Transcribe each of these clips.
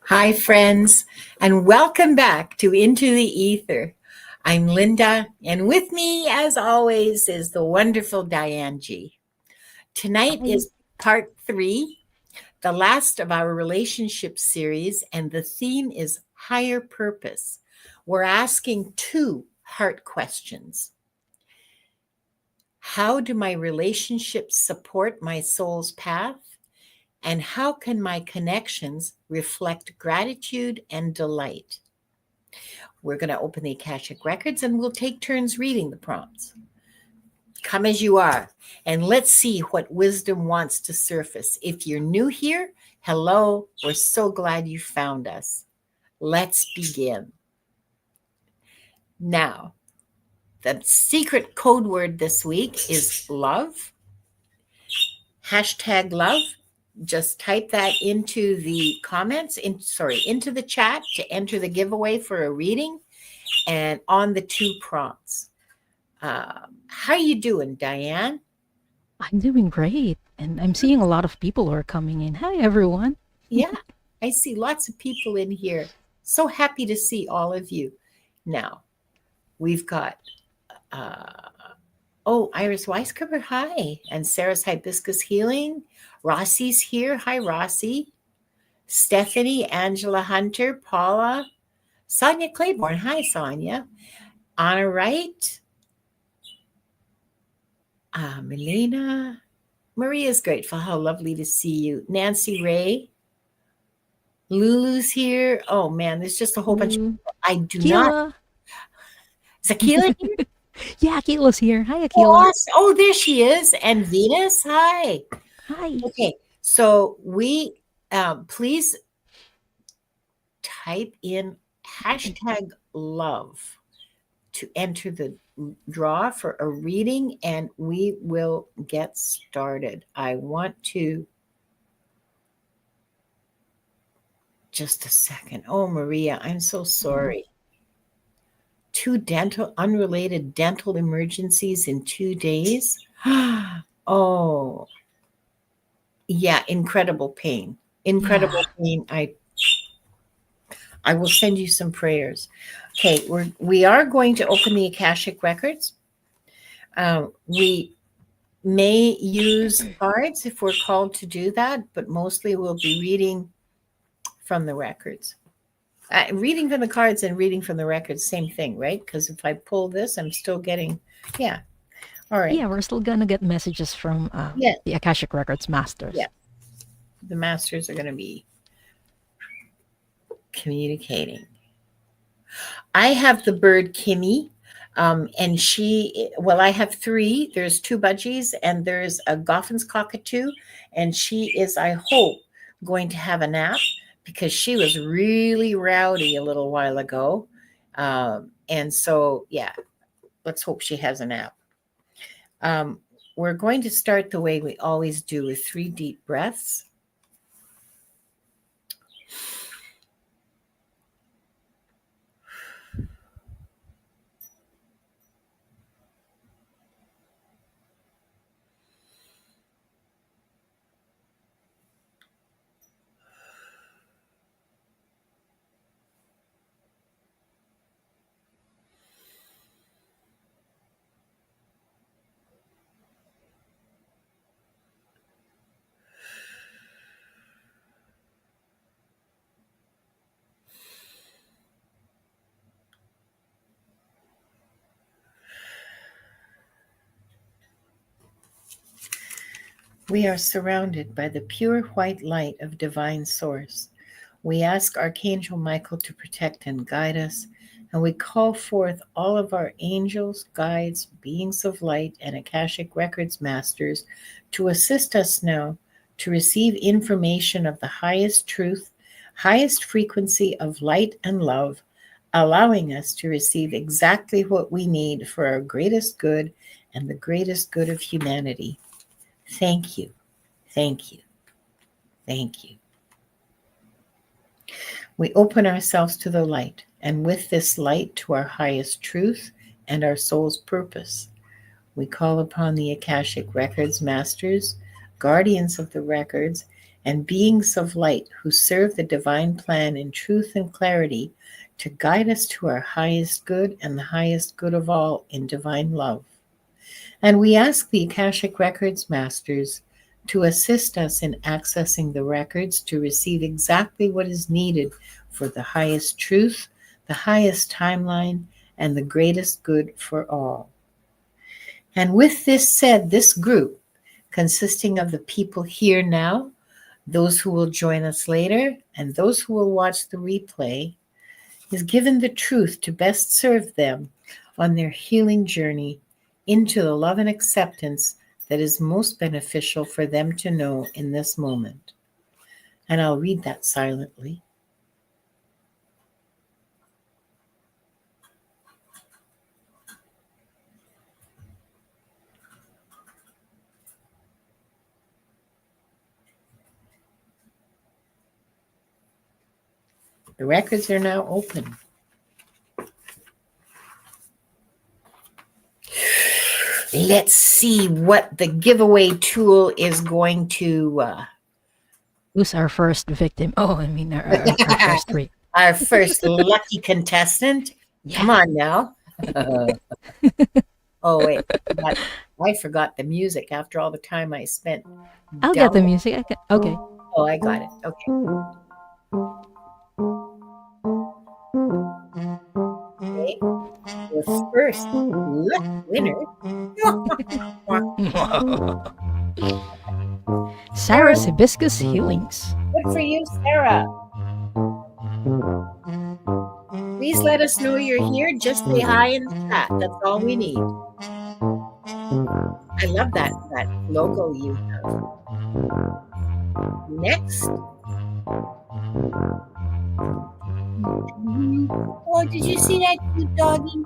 Hi, friends, and welcome back to Into the Ether. I'm Linda, and with me, as always, is the wonderful Diane G. Tonight Hi. is part 3, the last of our relationship series, and the theme is higher purpose. We're asking 2 heart questions. How do my relationships support my soul's path? And how can my connections reflect gratitude and delight? We're going to open the Akashic Records and we'll take turns reading the prompts. Come as you are, and let's see what wisdom wants to surface. If you're new here, hello, we're so glad you found us. Let's begin. Now, the secret code word this week is love. Hashtag love. Just type that into the comments, into the chat to enter the giveaway for a reading and on the 2 prompts. How you doing, Diane? I'm doing great. And I'm seeing a lot of people who are coming in. Hi, everyone. Yeah, I see lots of people in here. So happy to see all of you. Now, we've got, Iris Weisskörper, hi. And Sarah's Hibiscus Healing. Rossi's here. Hi, Rossi. Stephanie, Angela Hunter, Paula, Sonia Claiborne. Hi, Sonia. Anna Wright. Melina. Maria's grateful. How lovely to see you. Nancy Ray. Lulu's here. Oh man, there's just a whole bunch of Hello. people. I do not. Akila. Is Akila here? Yeah, Akila's here. Hi, Akila. Yes. Oh, there she is. And Venus. Hi. Hi. Okay. So we please type in hashtag love to enter the draw for a reading, and we will get started. I want to just a second. Oh, Maria, I'm so sorry. 2 unrelated dental emergencies in 2 days. Oh, yeah, incredible pain. Incredible Yeah. pain. I will send you some prayers. Okay, we are going to open the Akashic Records. We may use cards if we're called to do that, but mostly we'll be reading from the records. Reading from the cards and reading from the records, same thing, right? Because if I pull this, I'm still getting, yeah. All right. Yeah, we're still gonna get messages from Yeah, the Akashic Records yeah. masters. The masters are going to be communicating. I have the bird Kimmy, and I have 3. There's 2 budgies, and there's a Goffin's cockatoo, and she is, I hope, going to have a nap because she was really rowdy a little while ago. And so, yeah, let's hope she has a nap. We're going to start the way we always do with 3 deep breaths. We are surrounded by the pure white light of divine source. We ask Archangel Michael to protect and guide us, and we call forth all of our angels, guides, beings of light, and Akashic Records masters to assist us now to receive information of the highest truth, highest frequency of light and love, allowing us to receive exactly what we need for our greatest good and the greatest good of humanity. Thank you. Thank you. Thank you. We open ourselves to the light, and with this light to our highest truth and our soul's purpose. We call upon the Akashic Records masters, guardians of the records, and beings of light who serve the divine plan in truth and clarity to guide us to our highest good and the highest good of all in divine love. And we ask the Akashic Records masters to assist us in accessing the records to receive exactly what is needed for the highest truth, the highest timeline, and the greatest good for all. And with this said, this group, consisting of the people here now, those who will join us later, and those who will watch the replay, is given the truth to best serve them on their healing journey into the love and acceptance that is most beneficial for them to know in this moment. And I'll read that silently. The records are now open. Let's see what the giveaway tool is going to Who's our first victim? Oh, I mean, our first three. our first lucky contestant. Yeah. Come on now. Oh, wait. I forgot the music after all the time I spent. I'll get the music. Okay. Oh, I got it. Okay. Okay. The first lucky winner. Sarah's Hibiscus Healings. Good for you, Sarah. Please let us know you're here. Just say hi in the chat. That's all we need. I love that logo you have. Next. Oh, did you see that cute doggy?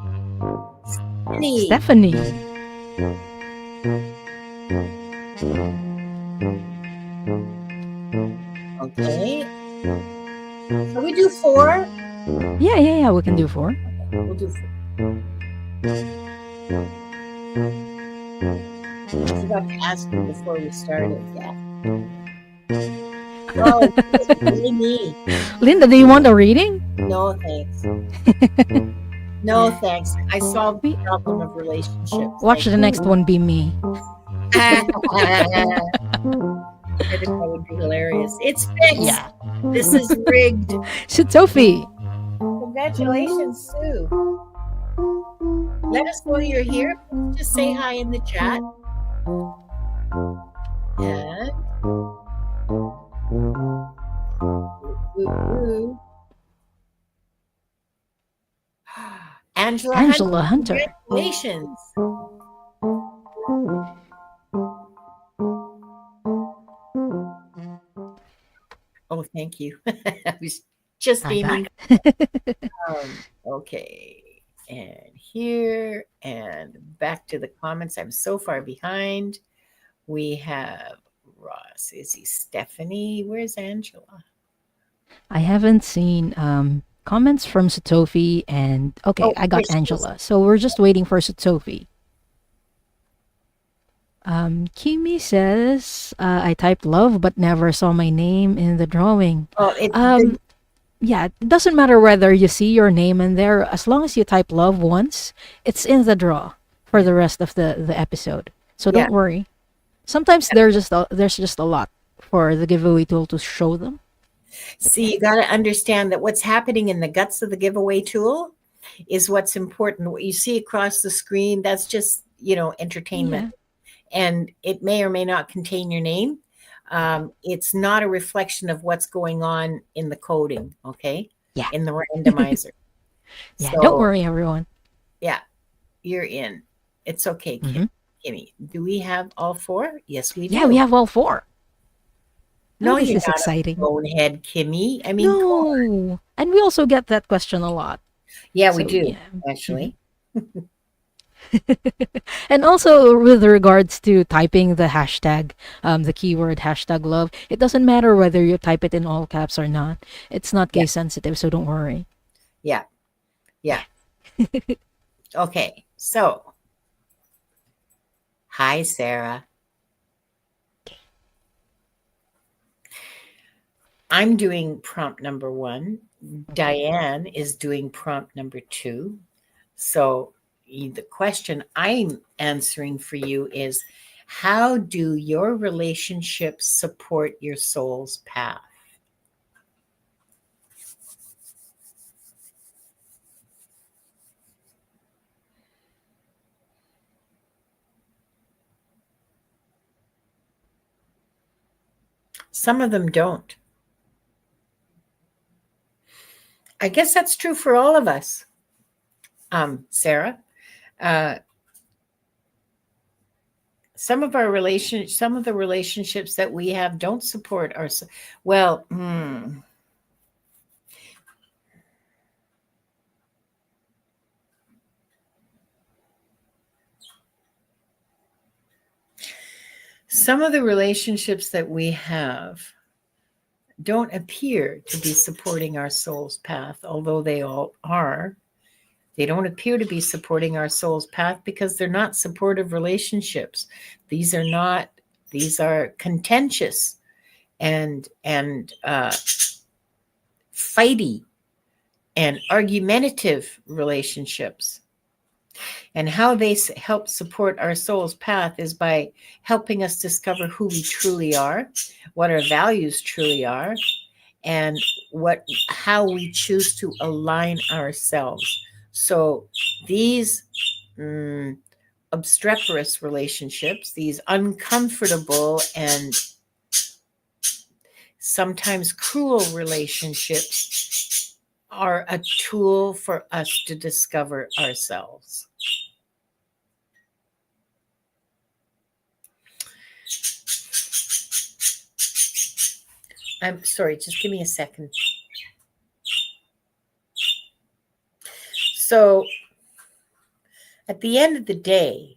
Stephanie. Okay. So we do 4? Yeah. We can do 4. We'll do 4. I forgot to ask you before we started. Yeah. Oh, it's really me. Linda, do you want a reading? No, thanks. No, thanks. I solved the problem of relationships. Watch the next one be me. I think that would be hilarious. It's fixed. Yeah. This is rigged. Sophie. Congratulations, Sue. Let us know you're here. Just say hi in the chat. And Angela Hunter. Congratulations. Oh, thank you. I was just beaming. Okay. And here and back to the comments. I'm so far behind. We have Ross, Izzy, Stephanie. Where's Angela? I haven't seen comments from Sophie and I got Angela. So we're just waiting for Sophie. Kimi says, I typed love but never saw my name in the drawing. Yeah, it doesn't matter whether you see your name in there. As long as you type love once, it's in the draw for the rest of the episode. So don't worry. Sometimes there's just a lot for the giveaway tool to show them. See, you got to understand that what's happening in the guts of the giveaway tool is what's important. What you see across the screen, that's just, entertainment. Yeah. And it may or may not contain your name. It's not a reflection of what's going on in the coding, okay? Yeah. In the randomizer. Yeah, so, don't worry, everyone. Yeah, you're in. It's okay, Kimmy. Do we have all 4? Yes, we do. Yeah, we have all 4. No, this you're is not exciting. Bonehead, Kimmy. I mean, no. And we also get that question a lot. Yeah, we do, actually. And also with regards to typing the hashtag, the keyword hashtag love, it doesn't matter whether you type it in all caps or not. It's not case sensitive, so don't worry. Yeah. Okay, so hi, Sarah. I'm doing prompt number 1. Diane is doing prompt number 2. So the question I'm answering for you is, how do your relationships support your soul's path? Some of them don't. I guess that's true for all of us, Sarah. Some of the relationships that we have don't support our. Well, some of the relationships that we have don't appear to be supporting our soul's path, although they all are. They don't appear to be supporting our soul's path because they're not supportive relationships. These are contentious and fighty and argumentative relationships. And how they help support our soul's path is by helping us discover who we truly are, what our values truly are, and how we choose to align ourselves. So these obstreperous relationships, these uncomfortable and sometimes cruel relationships, are a tool for us to discover ourselves. I'm sorry, just give me a second. So at the end of the day,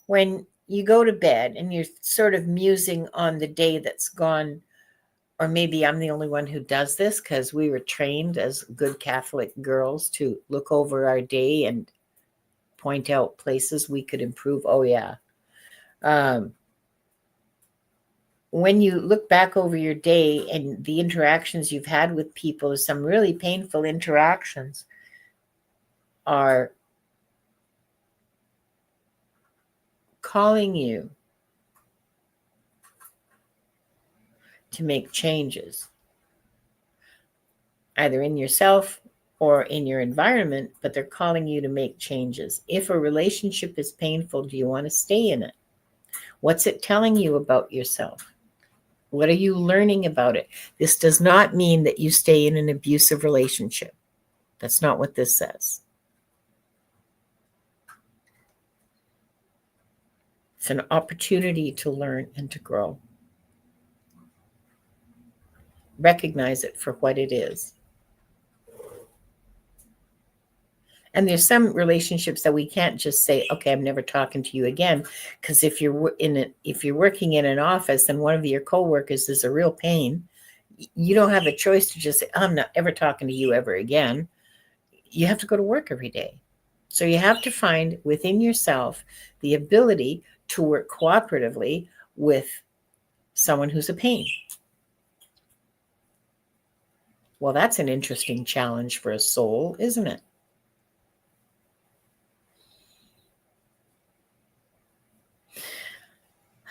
when you go to bed and you're sort of musing on the day that's gone, or maybe I'm the only one who does this because we were trained as good Catholic girls to look over our day and point out places we could improve. Oh, yeah. When you look back over your day and the interactions you've had with people, some really painful interactions are calling you to make changes, either in yourself or in your environment, but they're calling you to make changes. If a relationship is painful, do you want to stay in it? What's it telling you about yourself? What are you learning about it? This does not mean that you stay in an abusive relationship. That's not what this says. It's an opportunity to learn and to grow. Recognize it for what it is. And there's some relationships that we can't just say, okay, I'm never talking to you again. Because if you're working in an office and one of your coworkers is a real pain, you don't have a choice to just say, I'm not ever talking to you ever again. You have to go to work every day. So you have to find within yourself the ability to work cooperatively with someone who's a pain. Well, that's an interesting challenge for a soul, isn't it?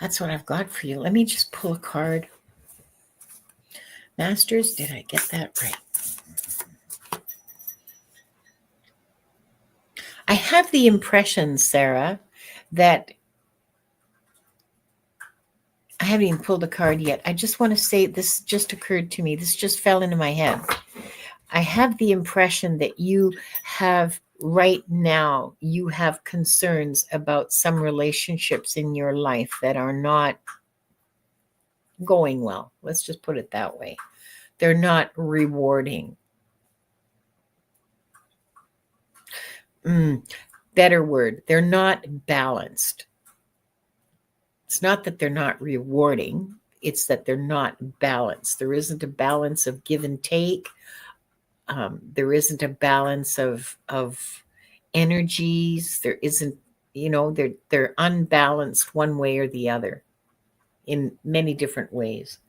That's what I've got for you. Let me just pull a card. Masters, did I get that right? I have the impression, Sarah, that I haven't even pulled a card yet. I just want to say this just occurred to me. This just fell into my head. I have the impression that you have right now, you have concerns about some relationships in your life that are not going well. Let's just put it that way. They're not rewarding. Better word. They're not balanced. It's not that they're not rewarding. It's that they're not balanced. There isn't a balance of give and take. There isn't a balance of energies. There isn't, they're unbalanced one way or the other in many different ways.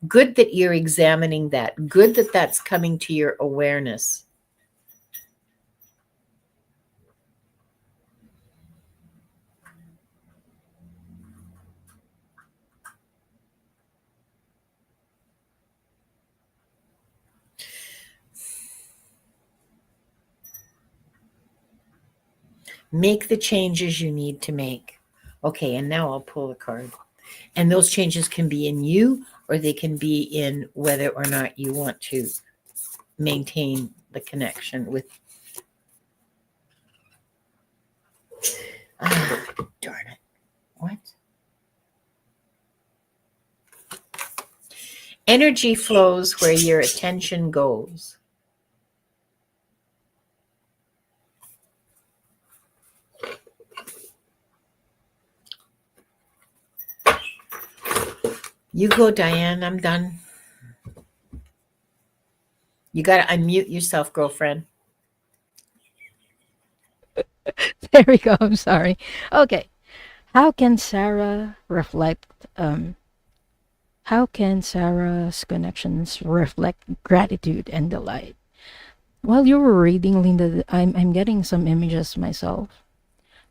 Good that you're examining that. Good that that's coming to your awareness. Make the changes you need to make. Okay, and now I'll pull a card. And those changes can be in you, or they can be in whether or not you want to maintain the connection with. Darn it. What? Energy flows where your attention goes. You go, Diane. I'm done. You got to unmute yourself, girlfriend. There we go. I'm sorry. Okay. How can Sarah reflect? How can Sarah's connections reflect gratitude and delight? While you were reading, Linda, I'm getting some images myself.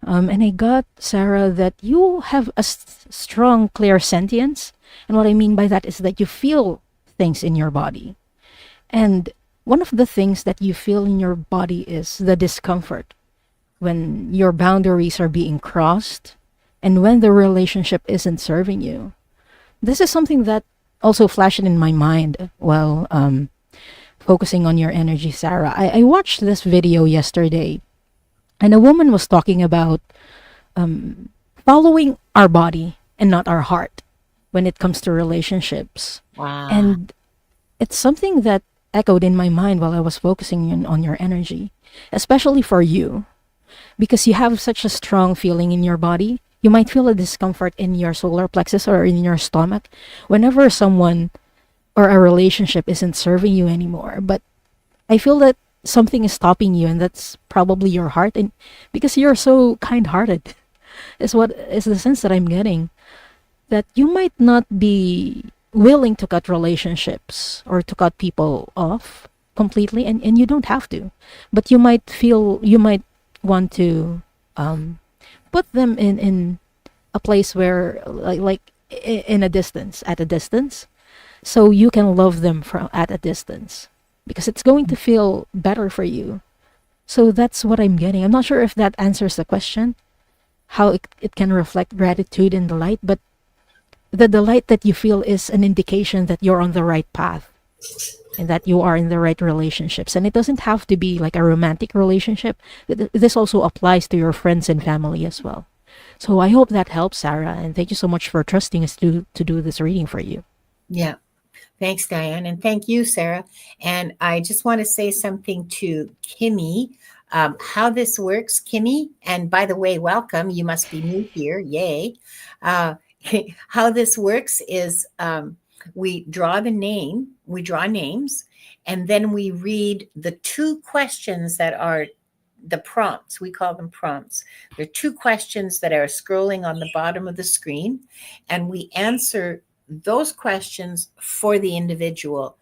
And I got, Sarah, that you have a strong, clear sentience. And what I mean by that is that you feel things in your body. And one of the things that you feel in your body is the discomfort when your boundaries are being crossed and when the relationship isn't serving you. This is something that also flashed in my mind while focusing on your energy, Sarah. I watched this video yesterday, and a woman was talking about following our body and not our heart when it comes to relationships. Wow. And it's something that echoed in my mind while I was focusing on your energy, especially for you, because you have such a strong feeling in your body. You might feel a discomfort in your solar plexus or in your stomach whenever someone or a relationship isn't serving you anymore. But I feel that something is stopping you, and that's probably your heart. And because you're so kind-hearted, is what is the sense that I'm getting. That you might not be willing to cut relationships or to cut people off completely, and you don't have to. But you might feel, you might want to put them in a place where in a distance, at a distance, so you can love them from at a distance, because it's going to feel better for you. So that's what I'm getting. I'm not sure if that answers the question, how it can reflect gratitude and delight, but the delight that you feel is an indication that you're on the right path and that you are in the right relationships. And it doesn't have to be like a romantic relationship. This also applies to your friends and family as well. So I hope that helps, Sarah. And thank you so much for trusting us to do this reading for you. Yeah. Thanks, Diane. And thank you, Sarah. And I just want to say something to Kimmy, how this works, Kimmy. And by the way, welcome. You must be new here. Yay. How this works is we draw names, and then we read the two questions that are the prompts. We call them prompts. There are two questions that are scrolling on the bottom of the screen, and we answer those questions for the individual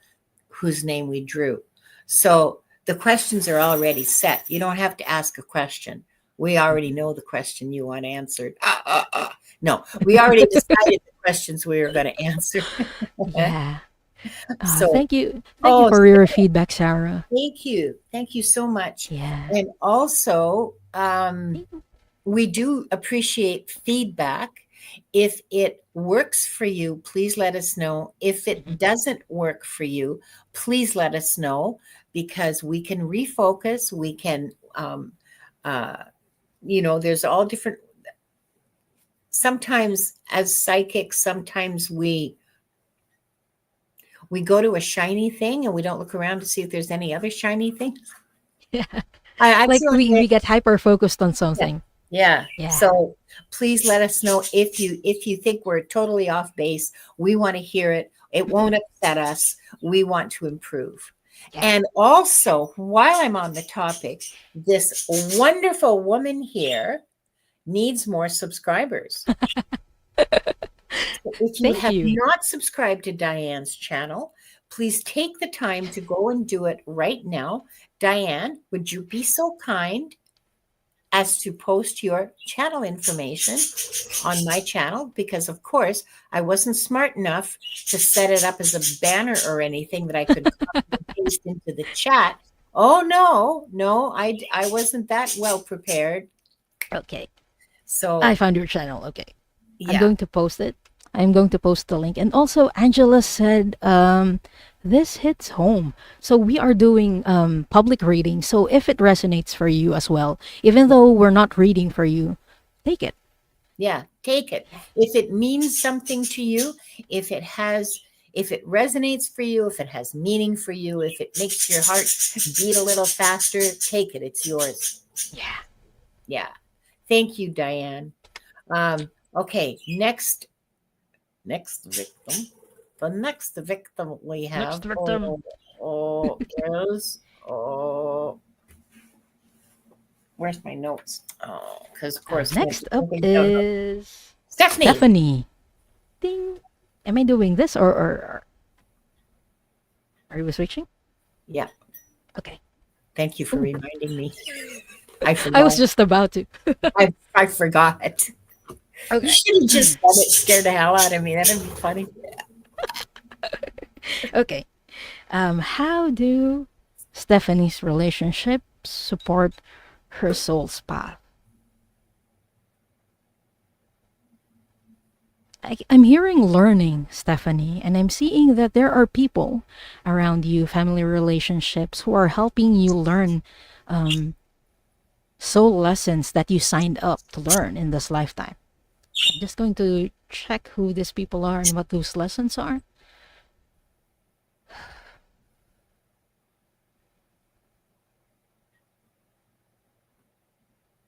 whose name we drew. So the questions are already set. You don't have to ask a question. We already know the question you want answered. No, we already decided the questions we were going to answer. Yeah. So thank you for your feedback, Sarah. Thank you so much. Yeah. And also, we do appreciate feedback. If it works for you, please let us know. If it doesn't work for you, please let us know, because we can refocus. We can, there's all different. Sometimes as psychics, sometimes we go to a shiny thing and we don't look around to see if there's any other shiny things. Yeah. Like we get hyper focused on something. Yeah. So please let us know if you think we're totally off base. We want to hear it. It won't upset us. We want to improve. Yeah. And also, while I'm on the topic, this wonderful woman here needs more subscribers. So if you Thank have you. not subscribed to Diane's channel, please take the time to go and do it right now. Diane, would you be so kind as to post your channel information on my channel? Because, of course, I wasn't smart enough to set it up as a banner or anything that I could copy and paste into the chat. Oh, no, I wasn't that well prepared. Okay. I So, found your channel. Okay. I'm yeah. going to post it. I'm going to post the link. And also, Angela said, this hits home. So we are doing public reading. So if it resonates for you as well, even though we're not reading for you, take it. Yeah, take it. If it means something to you, if it resonates for you, if it has meaning for you, if it makes your heart beat a little faster, take it. It's yours. Yeah. Yeah. Thank you, Diane. Okay, next victim. The next victim we have Next victim. is where's my notes? Oh, because of course Next up something down. is Stephanie. Stephanie. Ding. Am I doing this or are you switching? Yeah. Okay. Thank you for Ooh. reminding me. I I was forgot. just about to. I forgot. You Okay. should have just said it. Scared the hell out of me. That'd be funny. Okay. How do Stephanie's relationships support her soul's path? I'm hearing learning, Stephanie, and I'm seeing that there are people around you, family relationships, who are helping you learn soul lessons that you signed up to learn in this lifetime. I'm just going to check who these people are and what those lessons are.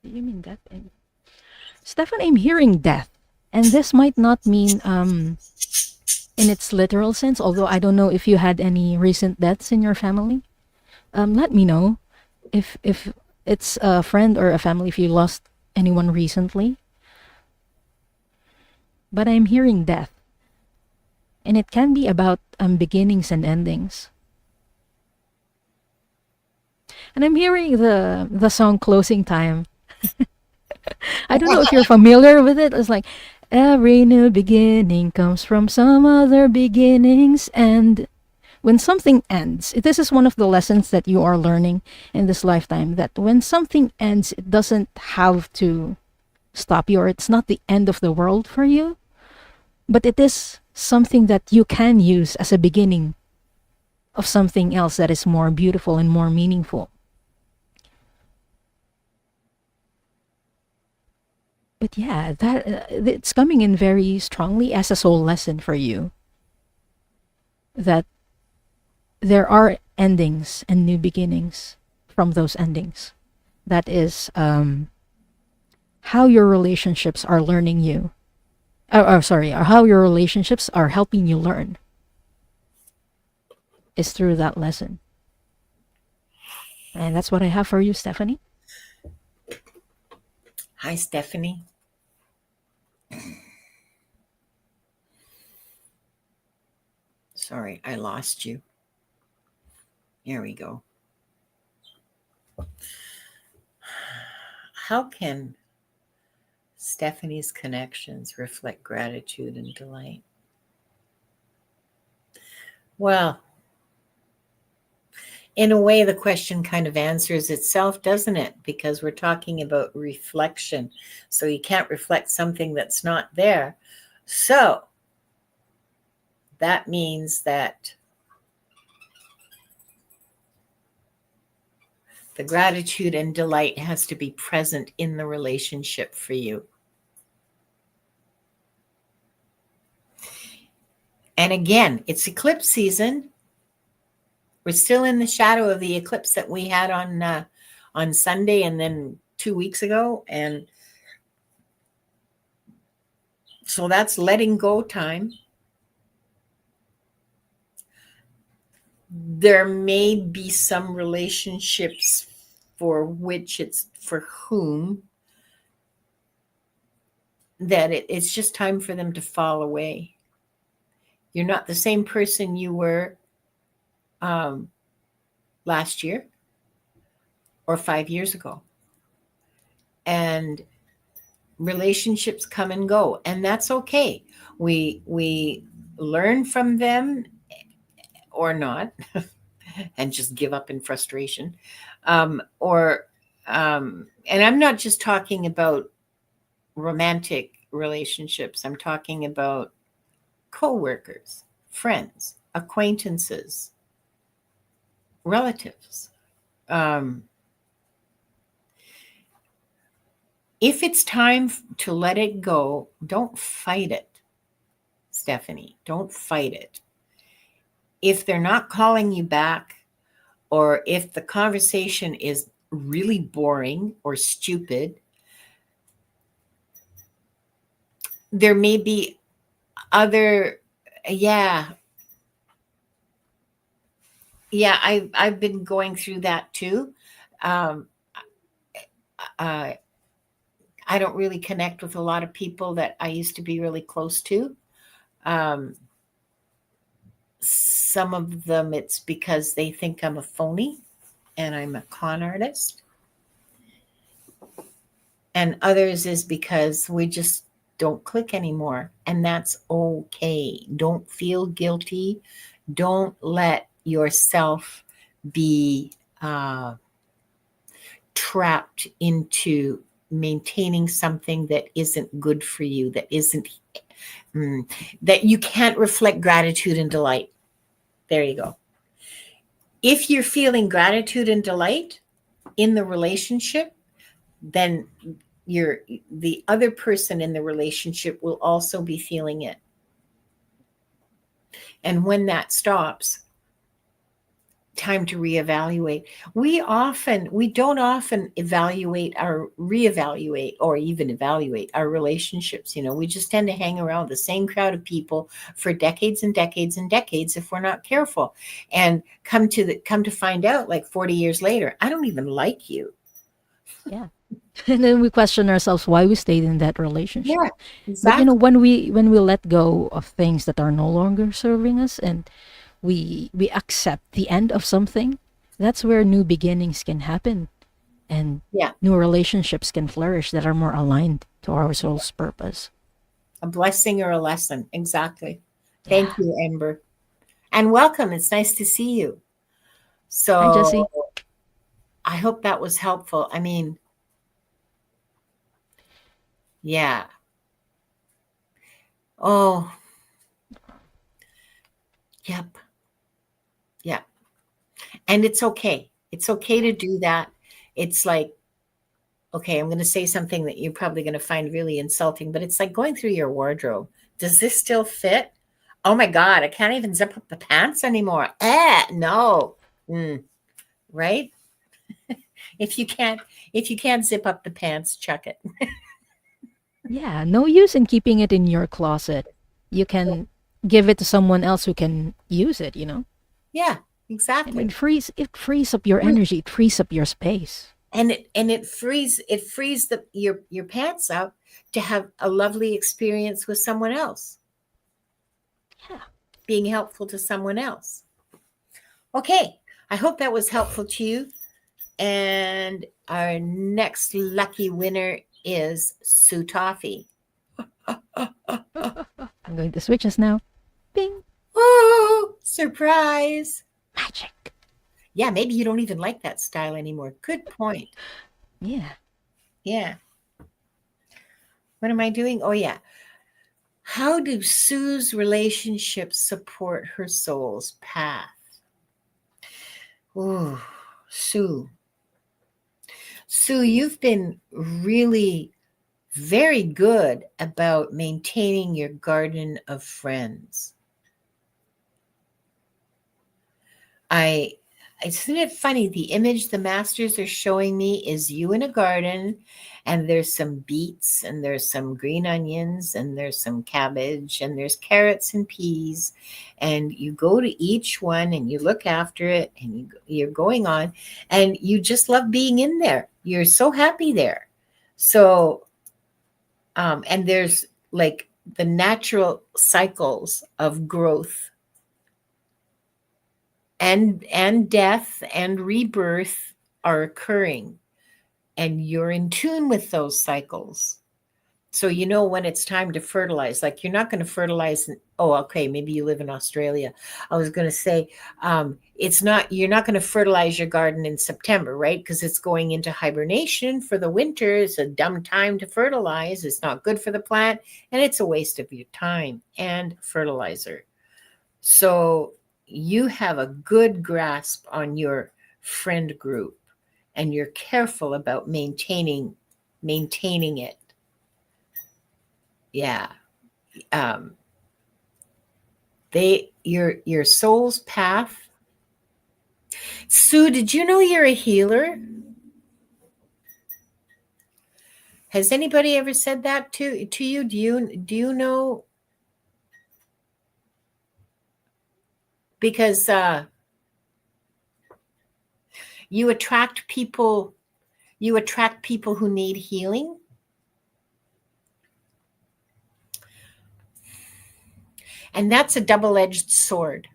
Do you mean death? Stephanie, I'm hearing death. And this might not mean in its literal sense, although I don't know if you had any recent deaths in your family. Let me know if it's a friend or a family, if you lost anyone recently. But I'm hearing death. And it can be about beginnings and endings. And I'm hearing the song Closing Time. I don't know if you're familiar with it. It's like, every new beginning comes from some other beginnings. And when something ends, this is one of the lessons that you are learning in this lifetime, that when something ends, it doesn't have to stop you, or it's not the end of the world for you, but it is something that you can use as a beginning of something else that is more beautiful and more meaningful. But yeah, that it's coming in very strongly as a soul lesson for you, that there are endings and new beginnings from those endings. That is how your relationships are learning you. Or how your relationships are helping you learn is through that lesson. And that's what I have for you, Stephanie. Hi, Stephanie. Sorry, I lost you. Here we go. How can Stephanie's connections reflect gratitude and delight? Well, in a way, the question kind of answers itself, doesn't it? Because we're talking about reflection. So you can't reflect something that's not there. So that means that the gratitude and delight has to be present in the relationship for you. And again, it's eclipse season. We're still in the shadow of the eclipse that we had on Sunday and then 2 weeks ago. And so that's letting go time. There may be some relationships for which it's for whom that it's just time for them to fall away. You're not the same person you were last year or 5 years ago. And relationships come and go, and that's okay. We learn from them or not, and just give up in frustration. And I'm not just talking about romantic relationships. I'm talking about co-workers, friends, acquaintances, relatives. If it's time to let it go, don't fight it, Stephanie. Don't fight it. If they're not calling you back, or if the conversation is really boring or stupid, there may be other, I've been going through that too. I don't really connect with a lot of people that I used to be really close to. Some of them, it's because they think I'm a phony and I'm a con artist. And others is because we just don't click anymore. And that's okay. Don't feel guilty. Don't let yourself be trapped into maintaining something that isn't good for you, that isn't, that you can't reflect gratitude and delight. There you go. If you're feeling gratitude and delight in the relationship, then the other person in the relationship will also be feeling it. And when that stops, time to reevaluate. We don't often reevaluate or even evaluate our relationships. We just tend to hang around the same crowd of people for decades and decades and decades if we're not careful, and come to find out, like 40 years later, I don't even like you. Yeah. And then we question ourselves why we stayed in that relationship. Yeah, exactly. But when we let go of things that are no longer serving us, and we accept the end of something, that's where new beginnings can happen, and new relationships can flourish that are more aligned to our soul's purpose. A blessing or a lesson. Exactly. Thank you, Amber. And welcome. It's nice to see you. So hi, Jessie. I hope that was helpful. I mean, yeah. Oh, yep. Yeah. And it's okay. It's okay to do that. It's like, okay, I'm going to say something that you're probably going to find really insulting, but it's like going through your wardrobe. Does this still fit? Oh my God, I can't even zip up the pants anymore. No. Right? If you can't zip up the pants, chuck it. Yeah, no use in keeping it in your closet. You can give it to someone else who can use it, Yeah, exactly. It frees up your energy, it frees up your space. And it frees your pants up to have a lovely experience with someone else. Yeah. Being helpful to someone else. Okay, I hope that was helpful to you. And our next lucky winner is Sue Toffee. I'm going to switch us now. Bing. Oh, surprise. Magic. Yeah, maybe you don't even like that style anymore. Good point. Yeah. What am I doing? Oh, yeah. How do Sue's relationships support her soul's path? Oh, Sue. Sue, you've been really very good about maintaining your garden of friends. Isn't it funny? The image the masters are showing me is you in a garden, and there's some beets, and there's some green onions, and there's some cabbage, and there's carrots and peas, and you go to each one and you look after it, and you're going on, and you just love being in there. You're so happy there. So And there's like the natural cycles of growth and death and rebirth are occurring, and you're in tune with those cycles. So you know when it's time to fertilize. Like you're not going to fertilize. Oh, okay. Maybe you live in Australia. I was going to say, it's not. You're not going to fertilize your garden in September, right? Because it's going into hibernation for the winter. It's a dumb time to fertilize. It's not good for the plant, and it's a waste of your time and fertilizer. So you have a good grasp on your friend group, and you're careful about maintaining it. Yeah. Your soul's path. Sue, did you know you're a healer? Has anybody ever said that to you? Do you know? Because you attract people who need healing. And that's a double-edged sword.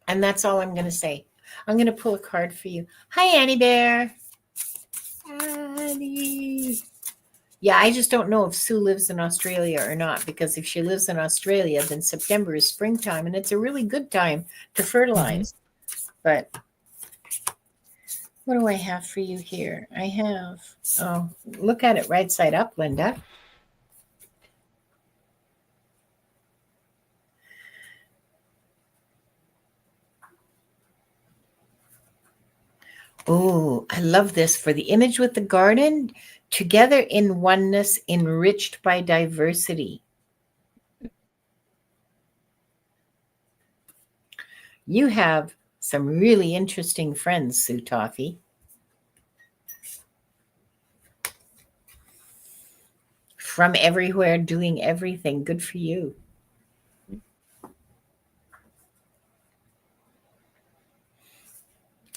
And that's all I'm going to say. I'm going to pull a card for you. Hi, Annie Bear. Annie. Yeah, I just don't know if Sue lives in Australia or not, because if she lives in Australia, then September is springtime, and it's a really good time to fertilize. But what do I have for you here? I have, look at it right side up, Linda. Oh, I love this. For the image with the garden, together in oneness, enriched by diversity. You have some really interesting friends, Sue Toffee. From everywhere, doing everything. Good for you.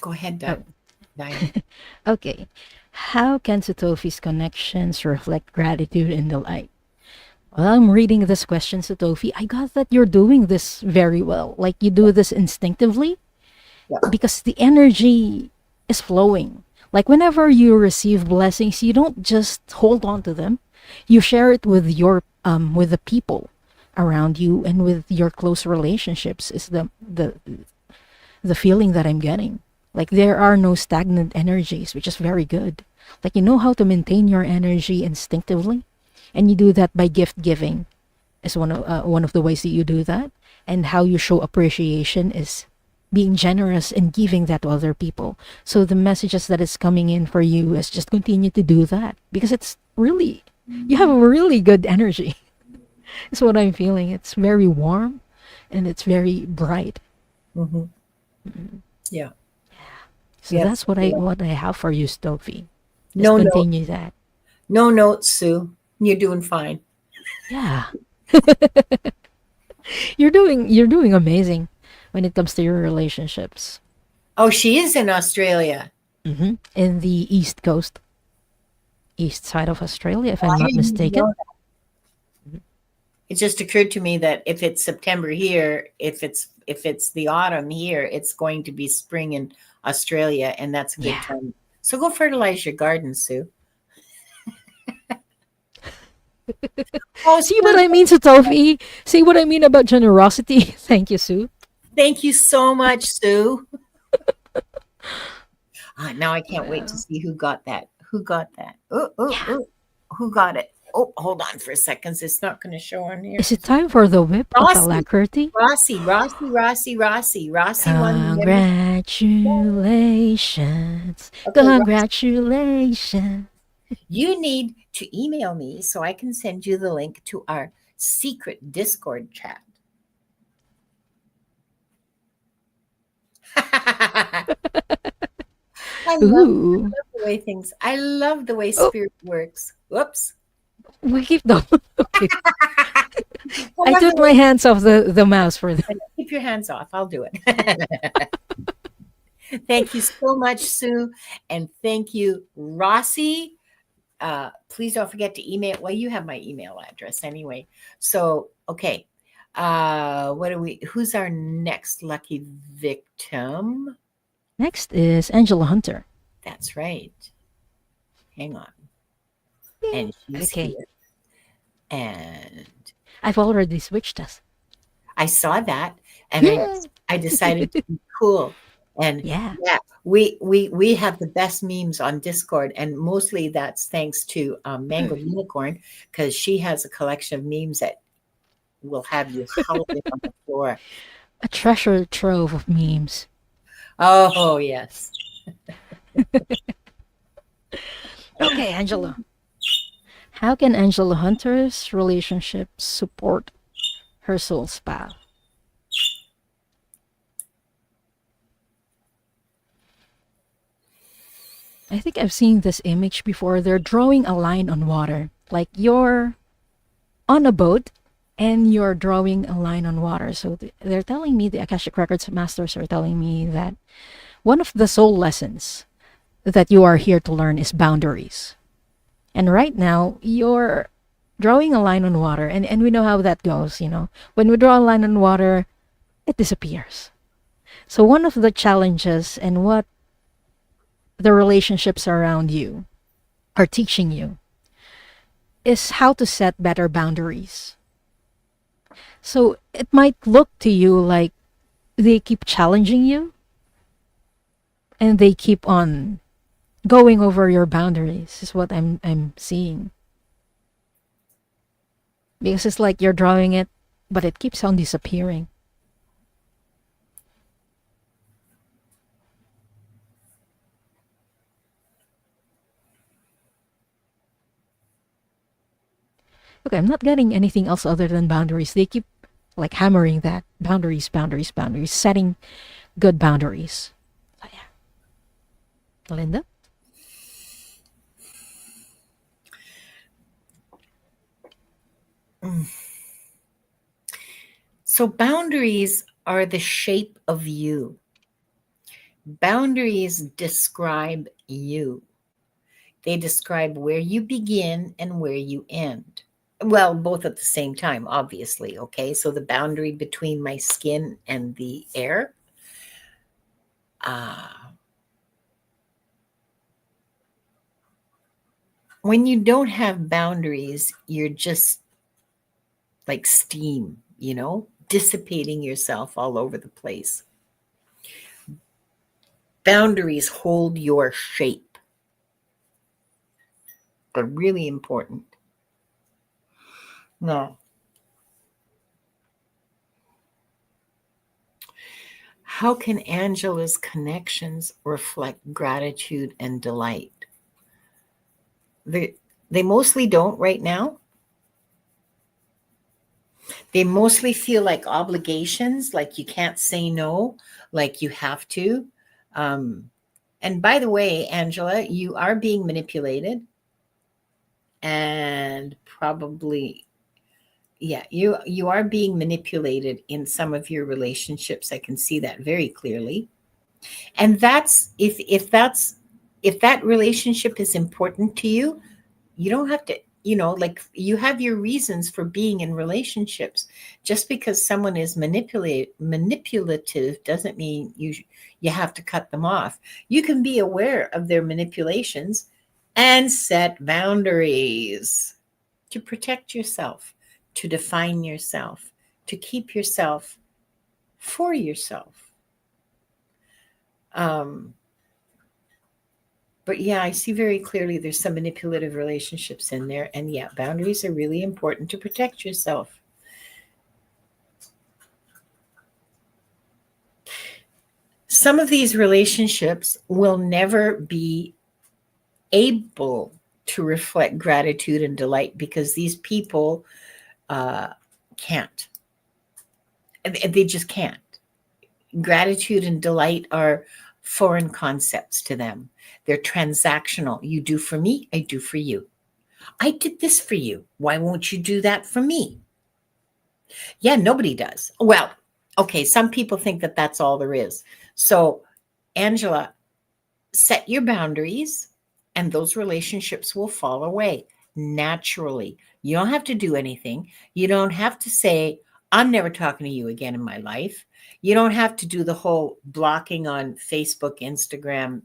Go ahead, Diane. Okay. How can Satofi's connections reflect gratitude in the light? Well, I'm reading this question, Satofi. I got that you're doing this very well. Like you do this instinctively because the energy is flowing. Like whenever you receive blessings, you don't just hold on to them. You share it with your with the people around you and with your close relationships is the feeling that I'm getting. Like there are no stagnant energies, which is very good. Like you know how to maintain your energy instinctively, and you do that by gift giving. Is one of the ways that you do that, and how you show appreciation is being generous and giving that to other people. So the messages that is coming in for you is just continue to do that because it's really you have a really good energy. It's what I'm feeling. It's very warm, and it's very bright. Mm-hmm. Mm-hmm. Yeah. So that's what I have for you, Stofi. No, continue that. No notes, Sue. You're doing fine. Yeah. You're doing amazing when it comes to your relationships. Oh, she is in Australia. Mm-hmm. In the east coast, east side of Australia, if I'm not mistaken. It just occurred to me that if it's September here, if it's the autumn here, it's going to be spring in Australia, and that's a good time. So go fertilize your garden, Sue. See what I mean, Satofi? See what I mean about generosity? Thank you, Sue. Thank you so much, Sue. Now I can't wait to see who got that. Who got that? Who got it? Oh, hold on for a second. It's not going to show on here. Is it time for the whip of alacrity? Rossi. Congratulations. Okay, congratulations. You need to email me so I can send you the link to our secret Discord chat. I love the way I love the way spirit works. Whoops. We keep them. Okay. I took my hands off the mouse for that. Keep your hands off. I'll do it. Thank you so much, Sue. And thank you, Rossi. Please don't forget to email. Well, you have my email address anyway. So, okay. Who's our next lucky victim? Next is Angela Hunter. That's right. Hang on. Yay. And she's Okay. here. And I've already switched us. I saw that, and I decided to be cool. And yeah, we have the best memes on Discord, and mostly that's thanks to Mango Unicorn, because she has a collection of memes that will have you howling on the floor. a treasure trove of memes. Oh yes. Okay, Angela. How can Angela Hunter's relationship support her soul's path? I think I've seen this image before. They're drawing a line on water. Like you're on a boat and you're drawing a line on water. So they're telling me, the Akashic Records masters are telling me that one of the soul lessons that you are here to learn is boundaries. And right now, you're drawing a line on water. And we know how that goes, you know. When we draw a line on water, it disappears. So one of the challenges and what the relationships around you are teaching you is how to set better boundaries. So it might look to you like they keep challenging you and they keep on going over your boundaries, is what I'm seeing. Because it's like you're drawing it, but it keeps on disappearing. Okay, I'm not getting anything else other than boundaries. They keep like hammering that boundaries, boundaries, boundaries, setting good boundaries. So yeah. Linda? So boundaries are the shape of you. Boundaries describe you. They describe where you begin and where you end. Well, both at the same time, obviously. Okay. So the boundary between my skin and the air. When you don't have boundaries, you're just like steam, you know, dissipating yourself all over the place. Boundaries hold your shape. They're really important. No. How can Angela's connections reflect gratitude and delight? They mostly don't right now. They mostly feel like obligations, like you can't say no, like you have to. And by the way, Angela, you are being manipulated. And probably, yeah, you are being manipulated in some of your relationships. I can see that very clearly. And that's if that relationship is important to you, you don't have to, you know, like you have your reasons for being in relationships. Just because someone is manipulative doesn't mean you have to cut them off. You can be aware of their manipulations and set boundaries to protect yourself, to define yourself, to keep yourself for yourself. But yeah, I see very clearly there's some manipulative relationships in there. And yeah, boundaries are really important to protect yourself. Some of these relationships will never be able to reflect gratitude and delight because these people can't. They just can't. Gratitude and delight are foreign concepts to them. They're transactional. You do for me, I do for you. I did this for you. Why won't you do that for me? Yeah, nobody does. Well, okay, some people think that that's all there is. So Angela, set your boundaries and those relationships will fall away naturally. You don't have to do anything. You don't have to say, I'm never talking to you again in my life. You don't have to do the whole blocking on Facebook, Instagram,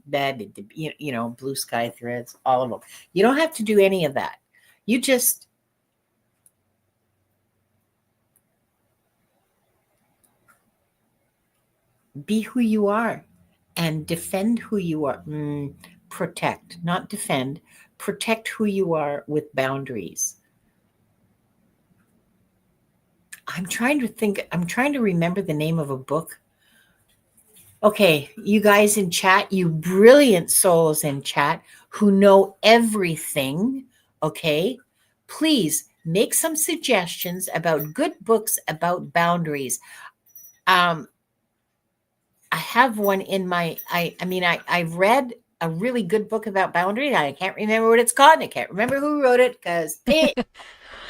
Blue Sky Threads, all of them. You don't have to do any of that. You just be who you are and defend who you are. Protect, not defend. Protect who you are with boundaries. I'm trying to remember the name of a book. Okay, you guys in chat, you brilliant souls in chat who know everything, okay? Please make some suggestions about good books about boundaries. I have one in my, I've read a really good book about boundaries. I can't remember what it's called. And I can't remember who wrote it because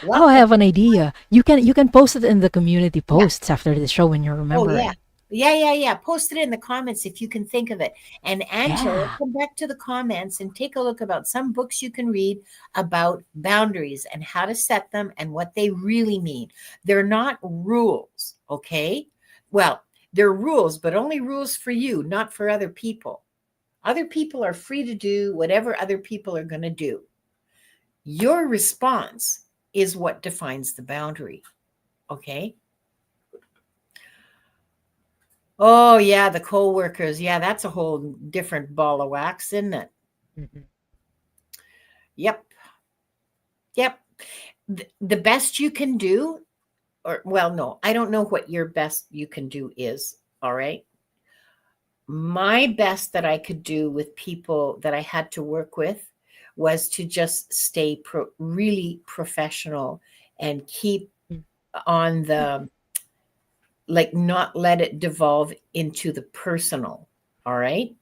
Oh, I have an idea. You can post it in the community yeah. posts after the show when you remember Oh, yeah. it. Yeah. Post it in the comments if you can think of it. And Angela, Yeah. come back to the comments and take a look about some books you can read about boundaries and how to set them and what they really mean. They're not rules, okay? Well, they're rules, but only rules for you, not for other people. Other people are free to do whatever other people are going to do. Your response is what defines the boundary, okay? Oh, yeah, the co-workers. Yeah, that's a whole different ball of wax, isn't it? Mm-hmm. Yep. The best you can do, no, I don't know what your best you can do is, all right? My best that I could do with people that I had to work with was to just stay really professional and keep on the not let it devolve into the personal, all right?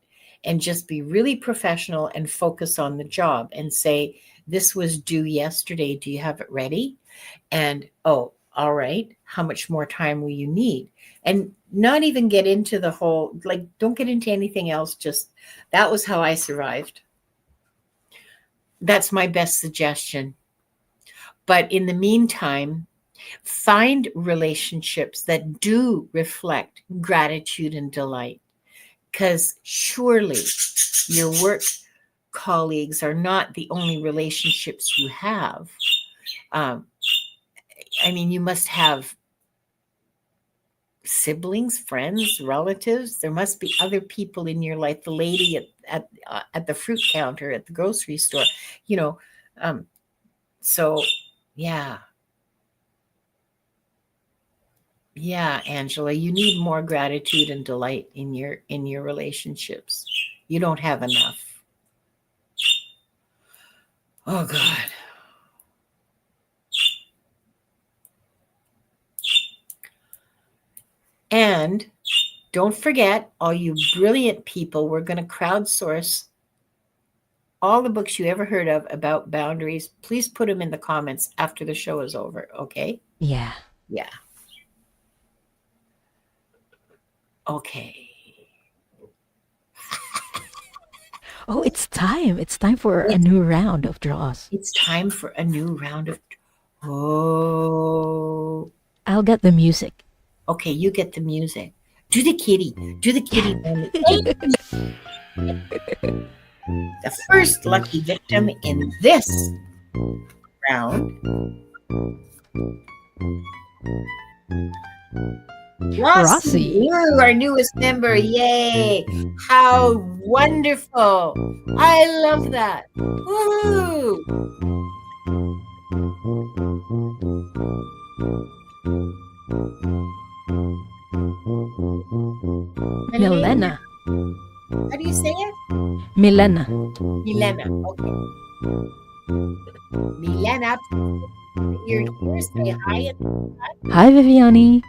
And just be really professional and focus on the job and say, this was due yesterday. Do you have it ready? And, oh, all right. How much more time will you need? And not even get into the whole, don't get into anything else. Just that was how I survived. That's my best suggestion. But in the meantime, find relationships that do reflect gratitude and delight, because surely your work colleagues are not the only relationships you have. You must have siblings, friends, relatives. There must be other people in your life. The lady at the fruit counter at the grocery store, so yeah. Yeah, Angela, you need more gratitude and delight in your relationships. You don't have enough. Oh God. And don't forget, all you brilliant people, we're going to crowdsource all the books you ever heard of about boundaries. Please put them in the comments after the show is over, okay? Yeah. Yeah. Okay. Oh, it's time. It's time for a new round of draws. It's time for a new round of. Oh. I'll get the music. Okay, you get the music. Do the kitty. Do the kitty. The first lucky victim in this round. Rossi, our newest member. Yay! How wonderful! I love that. Woo! Milena. How do you say it? Milena. Milena. Okay. Milena, you're here. Say hi. Hi, Viviani.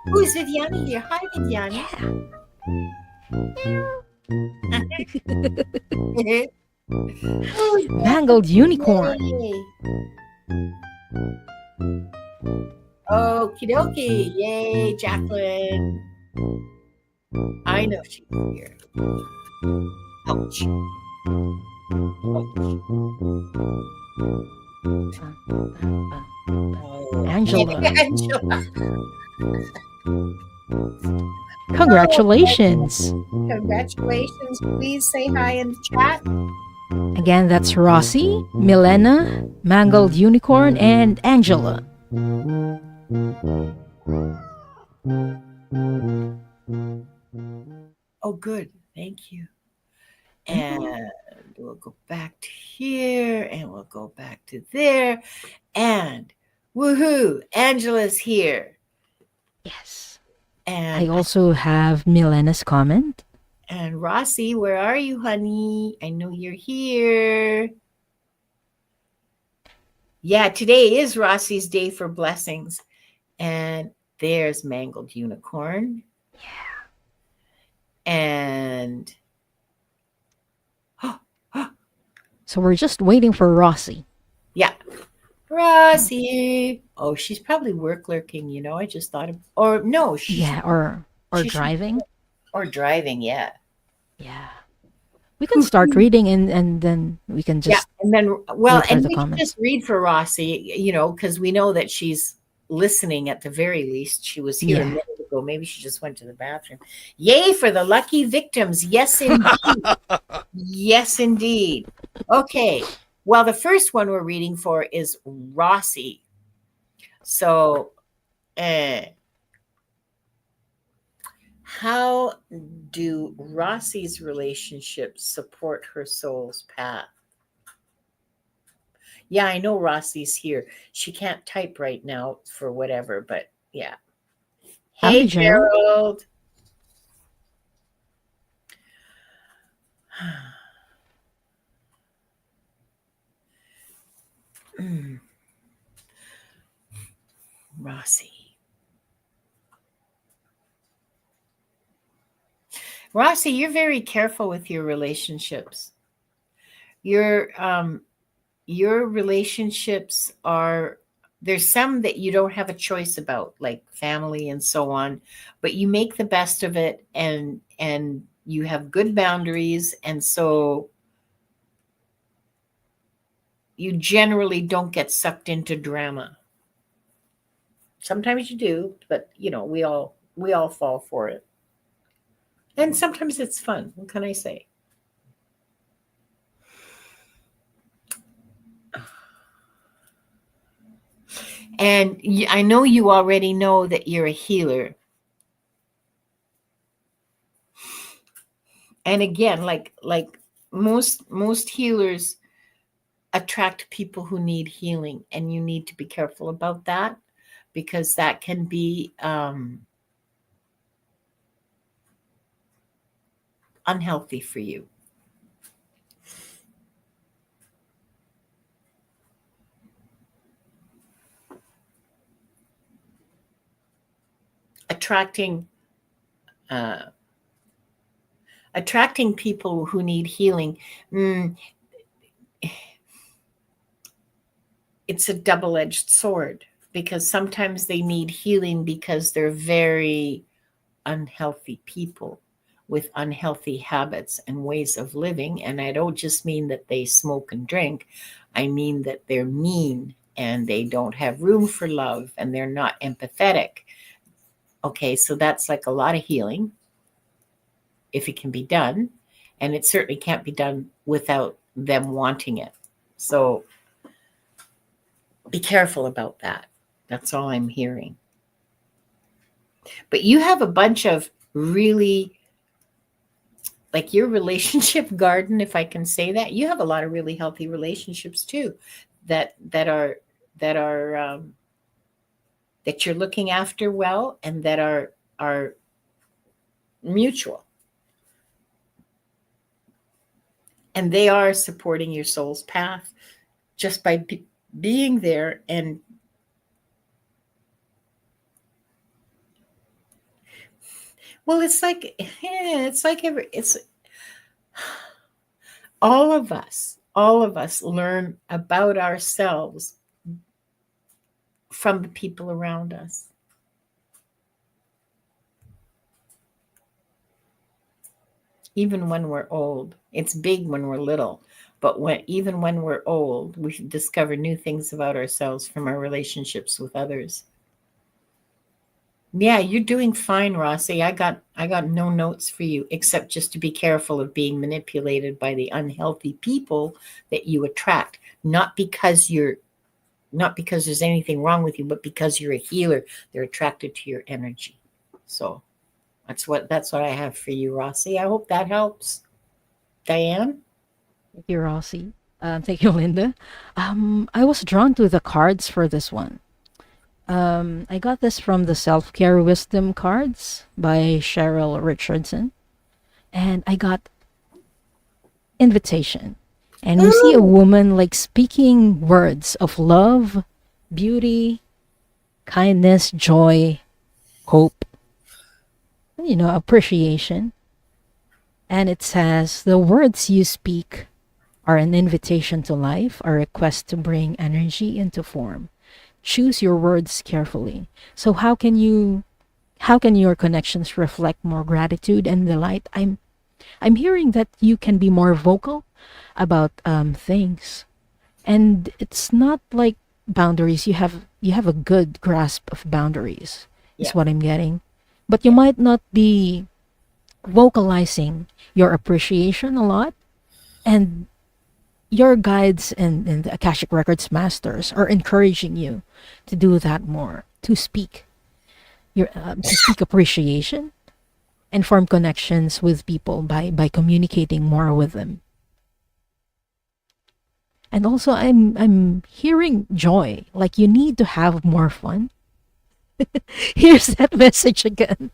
Who's Viviani here? Hi, Viviani. Yeah. Mangled unicorn. Okie dokie. Yay, Jacqueline. I know she's here. Ouch. Angela. Angela. Congratulations. Congratulations. Please say hi in the chat. Again, that's Rossi, Milena, Mangled Unicorn, and Angela. Oh, good. Thank you. And we'll go back to here, and we'll go back to there. And woohoo, Angela's here. Yes. And I also have Milena's comment. And Rossi, where are you, honey? I know you're here. Yeah, today is Rossi's day for blessings. And there's Mangled Unicorn. Yeah. And so we're just waiting for Rossi. Yeah. Rossi. Oh, she's probably work lurking, you know. I just thought of, or no, or driving. Or driving, yeah. Yeah. We can start reading and then we can just and then and we can just read for Rossi, you know, because we know that she's listening at the very least. She was here a minute ago. Maybe she just went to the bathroom. Yay for the lucky victims. Yes, indeed. Yes, indeed. Okay. Well, the first one we're reading for is Rossi. So, how do Rossi's relationships support her soul's path? Yeah, I know Rossi's here. She can't type right now for whatever, but yeah. Hey, Gerald. Rossi. Rossi, you're very careful with your relationships. Your relationships are, there's some that you don't have a choice about, like family and so on, but you make the best of it, and you have good boundaries, and so you generally don't get sucked into drama. Sometimes you do, but you know, we all fall for it. And sometimes it's fun. What can I say? And I know you already know that you're a healer. And again, like most healers attract people who need healing, and you need to be careful about that, because that can be unhealthy for you. Attracting people who need healing, it's a double-edged sword, because sometimes they need healing because they're very unhealthy people with unhealthy habits and ways of living. And I don't just mean that they smoke and drink. I mean that they're mean, and they don't have room for love, and they're not empathetic. Okay, so that's like a lot of healing, if it can be done. And it certainly can't be done without them wanting it. So be careful about that. That's all I'm hearing. But you have a bunch of really, like your relationship garden, if I can say that, you have a lot of really healthy relationships too, that you're looking after well, and that are mutual. And they are supporting your soul's path just by being there. And well, it's like all of us learn about ourselves from the people around us. even when we're old. It's big when we're little, but even when we're old, we discover new things about ourselves from our relationships with others. Yeah, you're doing fine, Rossi. I got no notes for you except just to be careful of being manipulated by the unhealthy people that you attract. Not because there's anything wrong with you, but because you're a healer. They're attracted to your energy. So that's what I have for you, Rossi. I hope that helps. Diane? Thank you, Rossi. Thank you, Linda. I was drawn to the cards for this one. I got this from the Self Care Wisdom cards by Cheryl Richardson, and I got invitation. And we see a woman like speaking words of love, beauty, kindness, joy, hope, appreciation. And it says, the words you speak are an invitation to life, a request to bring energy into form. Choose your words carefully. So how can your connections reflect more gratitude and delight? I'm hearing that you can be more vocal about things, and it's not like boundaries. You have a good grasp of boundaries, is Yeah. what I'm getting, but you might not be vocalizing your appreciation a lot, and your guides and the Akashic Records masters are encouraging you to do that more, to speak appreciation and form connections with people by communicating more with them. And also, I'm hearing joy, like you need to have more fun. Here's that message again.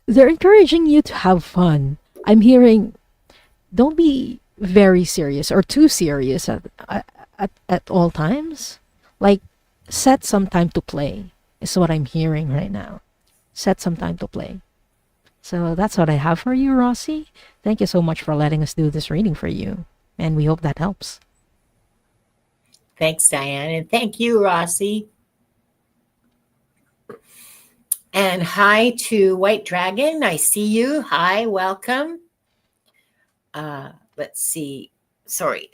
They're encouraging you to have fun. I'm hearing, don't be very serious or too serious at all times. Like, set some time to play, is what I'm hearing right now. Set some time to play. So that's what I have for you, Rossi. Thank you so much for letting us do this reading for you. And we hope that helps. Thanks, Diane. And thank you, Rossi. And hi to White Dragon. I see you. Hi, welcome. Let's see. Sorry.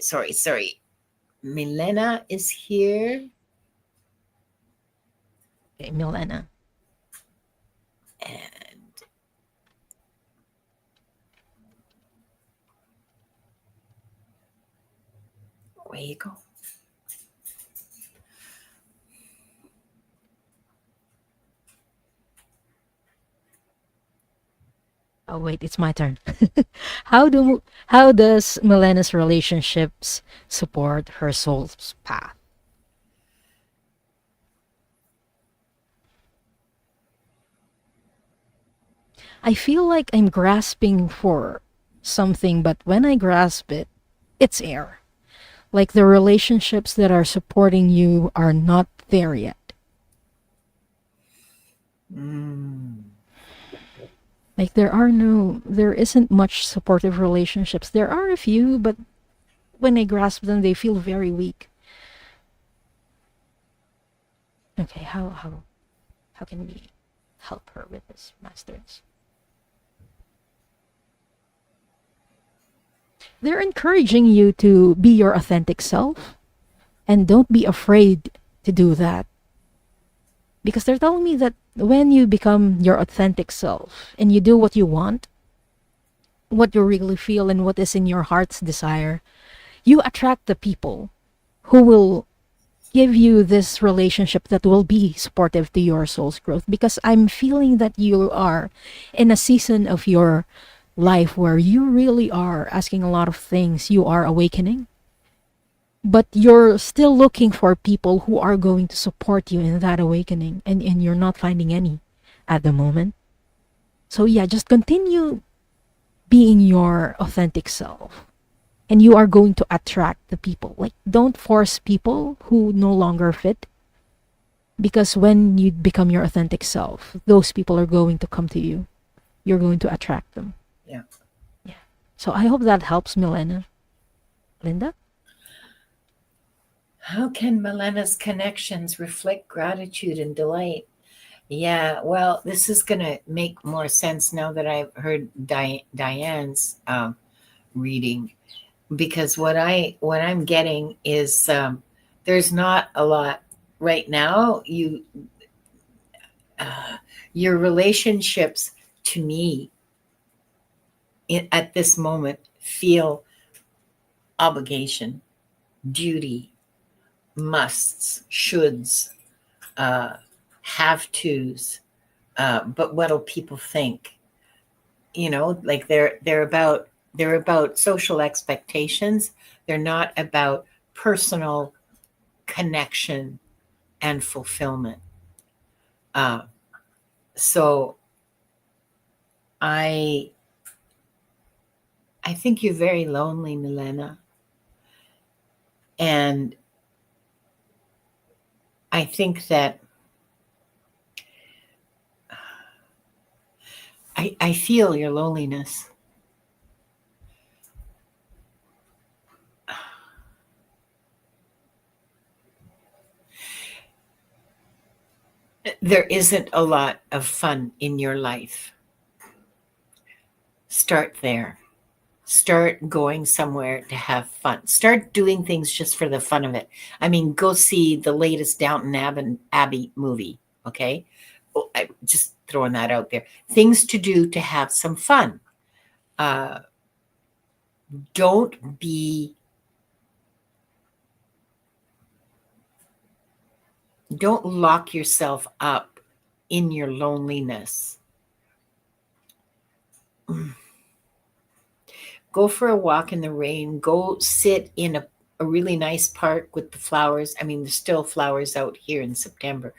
Milena is here. Okay, Milena. And away you go. Oh wait, it's my turn. How does Milena's relationships support her soul's path? I feel like I'm grasping for something, but when I grasp it, it's air. Like the relationships that are supporting you are not there yet. Mm. Like there isn't much supportive relationships. There are a few, but when I grasp them, they feel very weak. Okay, how can we help her with this, masters? They're encouraging you to be your authentic self and don't be afraid to do that. Because they're telling me that when you become your authentic self and you do what you want, what you really feel, and what is in your heart's desire, you attract the people who will give you this relationship that will be supportive to your soul's growth. Because I'm feeling that you are in a season of your life where you really are asking a lot of things, you are awakening, but you're still looking for people who are going to support you in that awakening, and you're not finding any at the moment. So yeah, just continue being your authentic self, and you are going to attract the people. Like, don't force people who no longer fit, because when you become your authentic self, those people are going to come to you. You're going to attract them. Yeah. Yeah. So I hope that helps, Milena. Linda? How can Milena's connections reflect gratitude and delight? Yeah, well, this is going to make more sense now that I've heard Diane's reading, because what I'm getting is there's not a lot right now. Uh, your relationships to me at this moment feel obligation, duty, musts, shoulds, uh, have tos. But what'll people think? Like they're about social expectations. They're not about personal connection and fulfillment. Uh, so I I think you're very lonely, Milena, and I think that I feel your loneliness. There isn't a lot of fun in your life. Start there. Start going somewhere to have fun. Start doing things just for the fun of it. I mean, go see the latest Downton Abbey movie, okay? I'm just throwing that out there. Things to do to have some fun. Uh, don't be don't lock yourself up in your loneliness. Go for a walk in the rain. Go sit in a really nice park with the flowers. I mean, there's still flowers out here in September.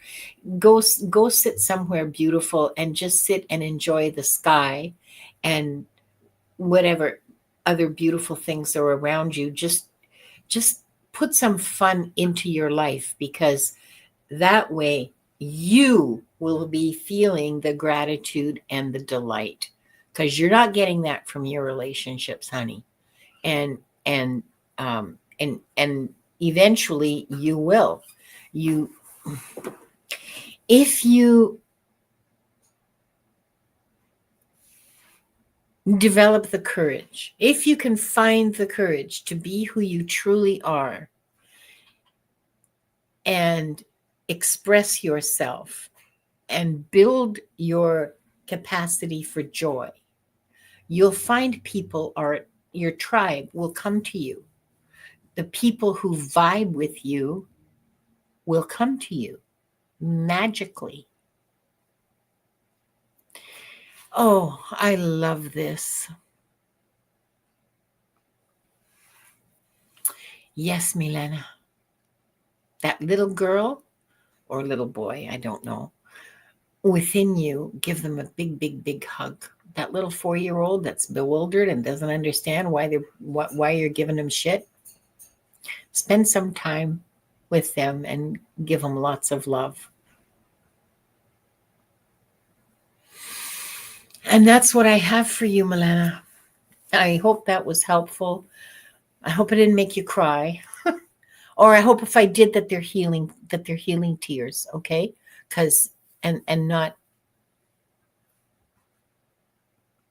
Go sit somewhere beautiful and just sit and enjoy the sky and whatever other beautiful things are around you. Just put some fun into your life, because that way you will be feeling the gratitude and the delight, because you're not getting that from your relationships, honey. And eventually you will. You If you develop the courage, if you can find the courage to be who you truly are and express yourself and build your capacity for joy, you'll find people, or your tribe will come to you. The people who vibe with you will come to you magically. Oh, I love this. Yes, Milena. That little girl or little boy, I don't know, within you, give them a big, big, big hug. That little 4-year-old that's bewildered and doesn't understand why you're giving them shit. Spend some time with them and give them lots of love. And that's what I have for you, Milena. I hope that was helpful. I hope it didn't make you cry. Or I hope if I did, that they're healing tears, okay? Because and not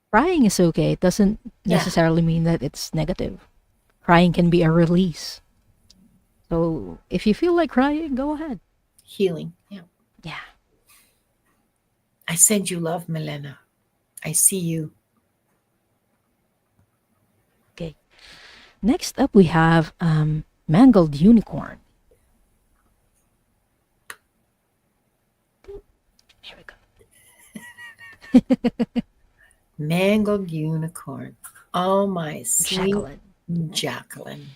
Crying is okay. It doesn't yeah, necessarily mean that it's negative. Crying can be a release. So if you feel like crying, go ahead. healing. Yeah. Yeah. I send you love, Milena. I see you. Okay. Next up, we have Mangled Unicorn. Here we go. Mangled unicorn. Oh, my sweet Jacqueline. Jacqueline.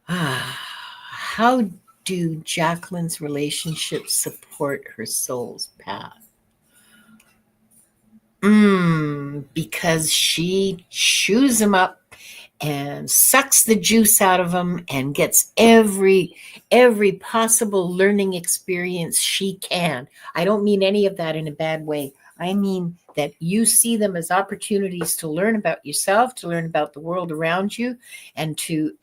How do Jacqueline's relationships support her soul's path? Because she chews them up and sucks the juice out of them and gets every possible learning experience she can. I don't mean any of that in a bad way. I mean that you see them as opportunities to learn about yourself, to learn about the world around you, and to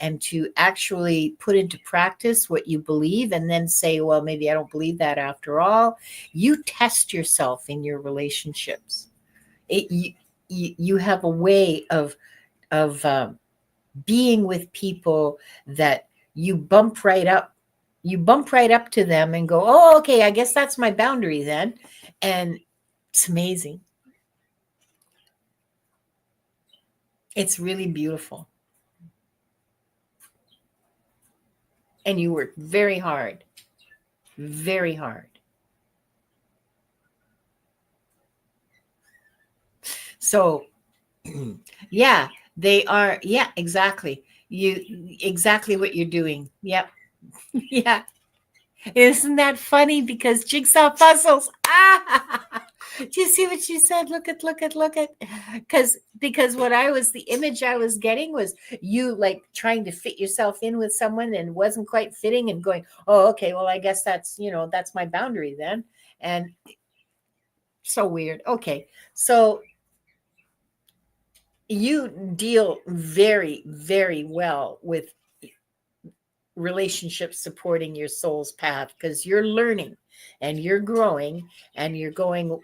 actually put into practice what you believe, and then say, well, maybe I don't believe that after all. You test yourself in your relationships. You have a way of being with people that you bump right up you bump right up to them and go, oh, okay, I guess that's my boundary then. And it's amazing. It's really beautiful. And you work very hard, very hard. So yeah, they are. Yeah, exactly. Exactly what you're doing. Yep. Yeah. Isn't that funny? Because jigsaw puzzles. Ah, do you see what you said? Look at. Because what the image I was getting was you like trying to fit yourself in with someone and wasn't quite fitting and going, oh, okay, well, I guess that's my boundary then. And so weird. Okay. So you deal very, very well with relationships supporting your soul's path because you're learning and you're growing and you're going,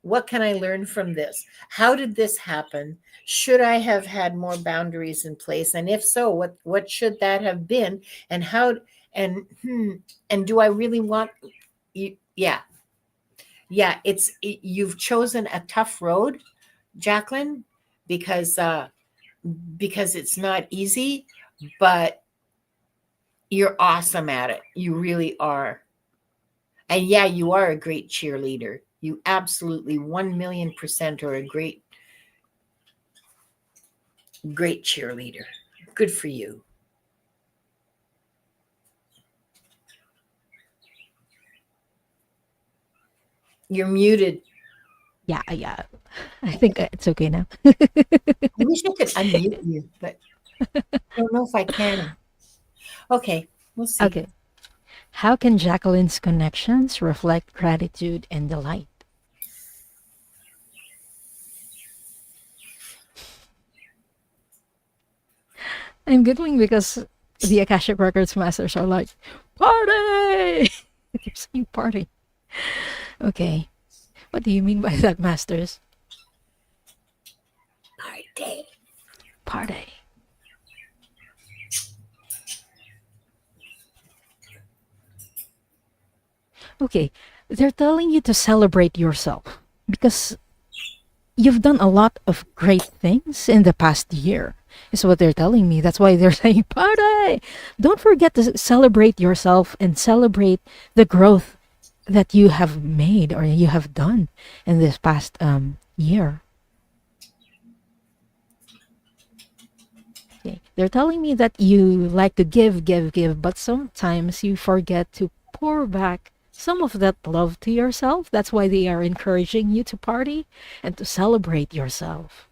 what can I learn from this? How did this happen? Should I have had more boundaries in place? And if so, what should that have been? And how and do I really want you? Yeah. Yeah, you've chosen a tough road, Jacqueline, because it's not easy, but you're awesome at it. You really are. And yeah, you are a great cheerleader. You absolutely 1,000,000% are a great, great cheerleader. Good for you. You're muted. Yeah, yeah. I think it's okay now. I wish I could unmute you, but I don't know if I can. Okay, we'll see. Okay. How can Jacqueline's connections reflect gratitude and delight? I'm giggling because the Akashic Records masters are like, party! They're saying party. Okay. What do you mean by that, masters? Party. Party. Okay. They're telling you to celebrate yourself because you've done a lot of great things in the past year, is what they're telling me. That's why they're saying party. Don't forget to celebrate yourself and celebrate the growth that you have made or you have done in this past year. Okay. They're telling me that you like to give, but sometimes you forget to pour back some of that love to yourself. That's why they are encouraging you to party and to celebrate yourself.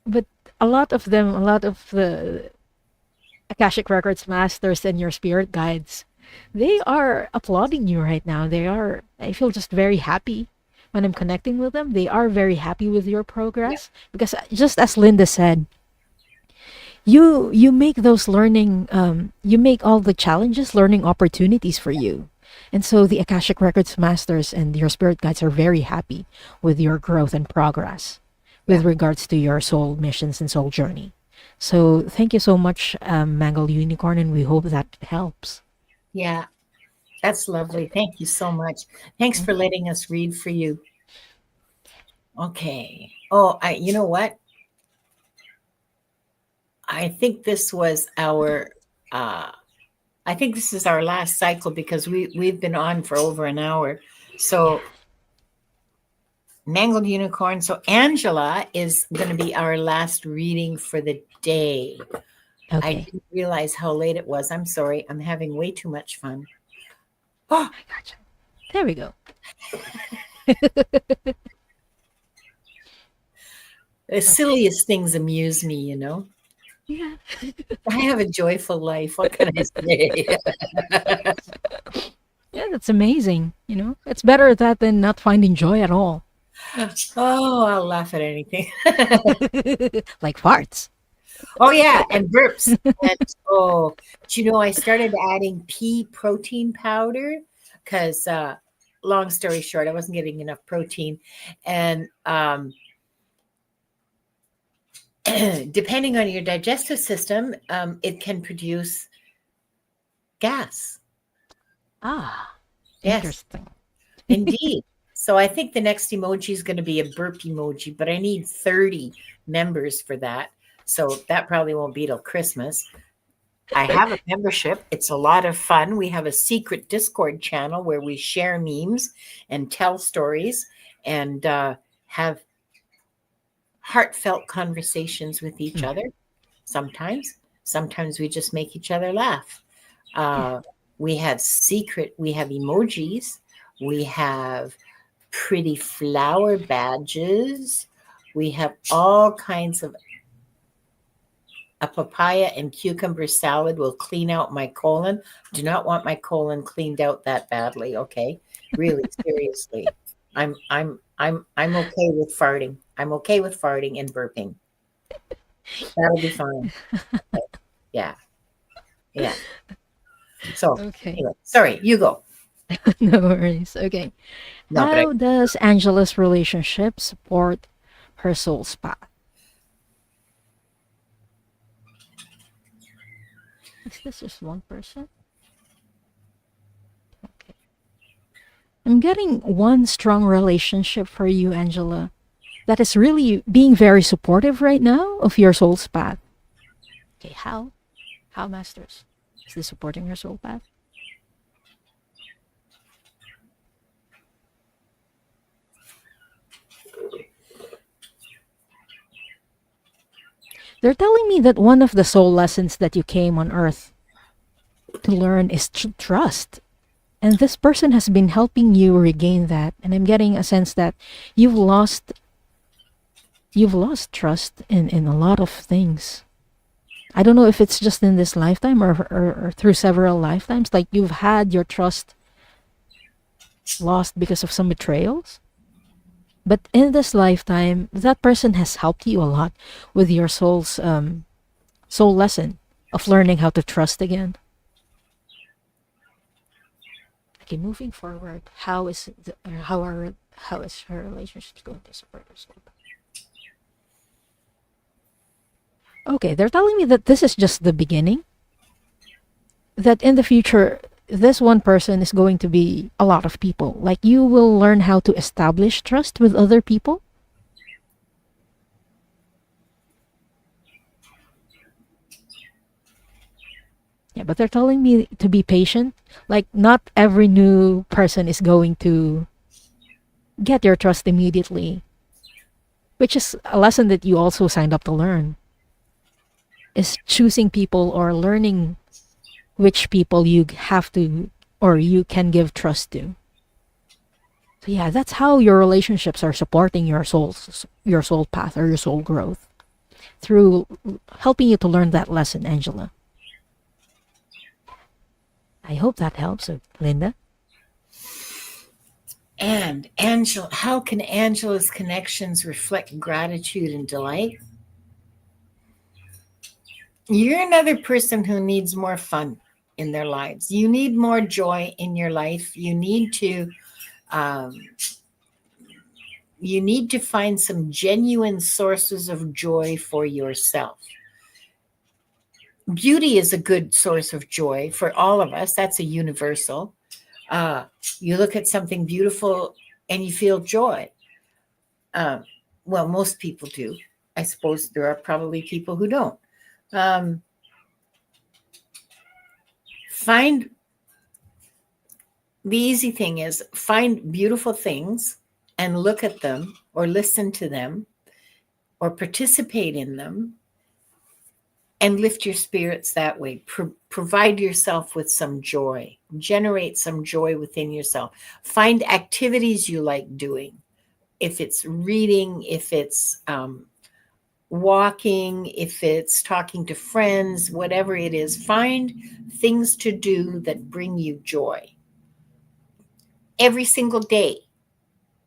But a lot of the Akashic Records masters and your spirit guides, they are applauding you right now. I feel just very happy when I'm connecting with them. They are very happy with your progress because just as Linda said, you make those learning, you make all the challenges learning opportunities for you. And so the Akashic Records masters and your spirit guides are very happy with your growth and progress with regards to your soul missions and soul journey. So thank you so much, Mangle Unicorn, and we hope that helps. Yeah, that's lovely. Thank you so much. Thanks for letting us read for you. Okay. Oh, you know what? I think this was our I think this is our last cycle because we've been on for over an hour. So Mangled Unicorn. So Angela is going to be our last reading for the day. I Okay. didn't realize how late it was. I'm sorry. I'm having way too much fun. Oh, I gotcha. There we go. The silliest things amuse me, Yeah. I have a joyful life. What can I say? Yeah, It's amazing. It's better that than not finding joy at all. Oh, I'll laugh at anything. Like farts. Oh yeah, and burps. And I started adding pea protein powder because long story short, I wasn't getting enough protein. And depending on your digestive system, it can produce gas. Yes, Interesting. indeed. So I think the next emoji is going to be a burp emoji, but I need 30 members for that. So that probably won't be till Christmas. I have a membership. It's a lot of fun. We have a secret Discord channel where we share memes and tell stories and have heartfelt conversations with each other. Sometimes we just make each other laugh. We have emojis. We have pretty flower badges. We have all kinds of. A papaya and cucumber salad will clean out my colon. Do not want my colon cleaned out that badly. Okay, really, seriously. I'm okay with farting. I'm okay with farting and burping. That'll be fine. Yeah. So Okay. anyway, sorry, you go. No worries. Okay. No, but How does Angela's relationship support her soul's path? Is this just one person? Okay. I'm getting one strong relationship for you, Angela, that is really being very supportive right now of your soul's path. Okay, how? How, Masters? Is this supporting your soul path? They're telling me that one of the soul lessons that you came on Earth to learn is trust. And this person has been helping you regain that. And I'm getting a sense that you've lost trust in a lot of things. I don't know if it's just in this lifetime or through several lifetimes. Like you've had your trust lost because of some betrayals. But in this lifetime, that person has helped you a lot with your soul's soul lesson of learning how to trust again. Okay, moving forward, how is her relationships going to support her soul? Okay, they're telling me that this is just the beginning. That in the future, this one person is going to be a lot of people. Like you will learn how to establish trust with other people. Yeah, but they're telling me to be patient. Like not every new person is going to get your trust immediately, which is a lesson that you also signed up to learn. Is choosing people or learning which people you have to or you can give trust to. So yeah, that's how your relationships are supporting your soul path or your soul growth through helping you to learn that lesson, Angela. I hope that helps, Linda. And Angela, how can Angela's connections reflect gratitude and delight? You're another person who needs more fun in their lives. You need more joy in your life. You need to find some genuine sources of joy for yourself. Beauty is a good source of joy for all of us. That's a universal. You look at something beautiful and you feel joy. Well, most people do. I suppose there are probably people who don't. Find the easy thing is find beautiful things and look at them or listen to them or participate in them and lift your spirits that way. Provide yourself with some joy. Generate some joy within yourself. Find activities you like doing. If it's reading, if it's walking, if it's talking to friends, whatever it is, find things to do that bring you joy. every single day,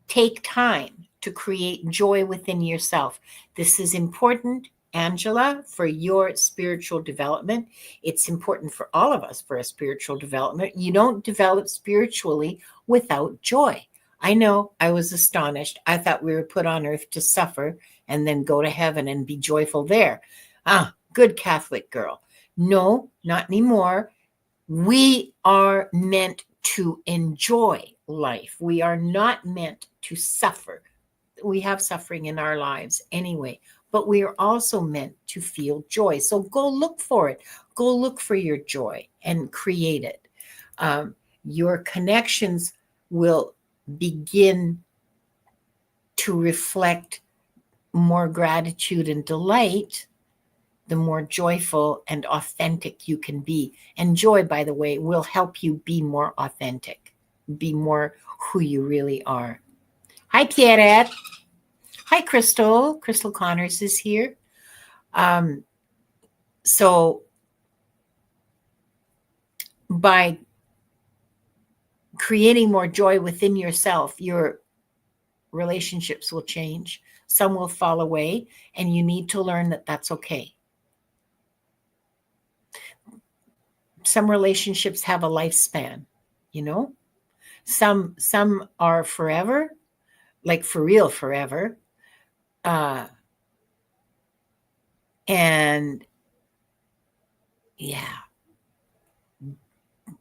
take time to create joy within yourself. This is important, Angela, for your spiritual development. It's important for all of us for a spiritual development. You don't develop spiritually without joy. I know, I was astonished. I thought we were put on earth to suffer and then go to heaven and be joyful there. Good Catholic girl. No, not anymore. We are meant to enjoy life. We are not meant to suffer. We have suffering in our lives anyway, but we are also meant to feel joy. So go look for it. Go look for your joy and create it. Your connections will begin to reflect more gratitude and delight, the more joyful and authentic you can be. And joy, by the way, will help you be more authentic, be more who you really are. Hi, Pierrette. Hi, Crystal. Crystal Connors is here. So by creating more joy within yourself, your relationships will change. Some will fall away, and you need to learn that that's okay. Some relationships have a lifespan, you know? Some are forever, like for real forever. And yeah,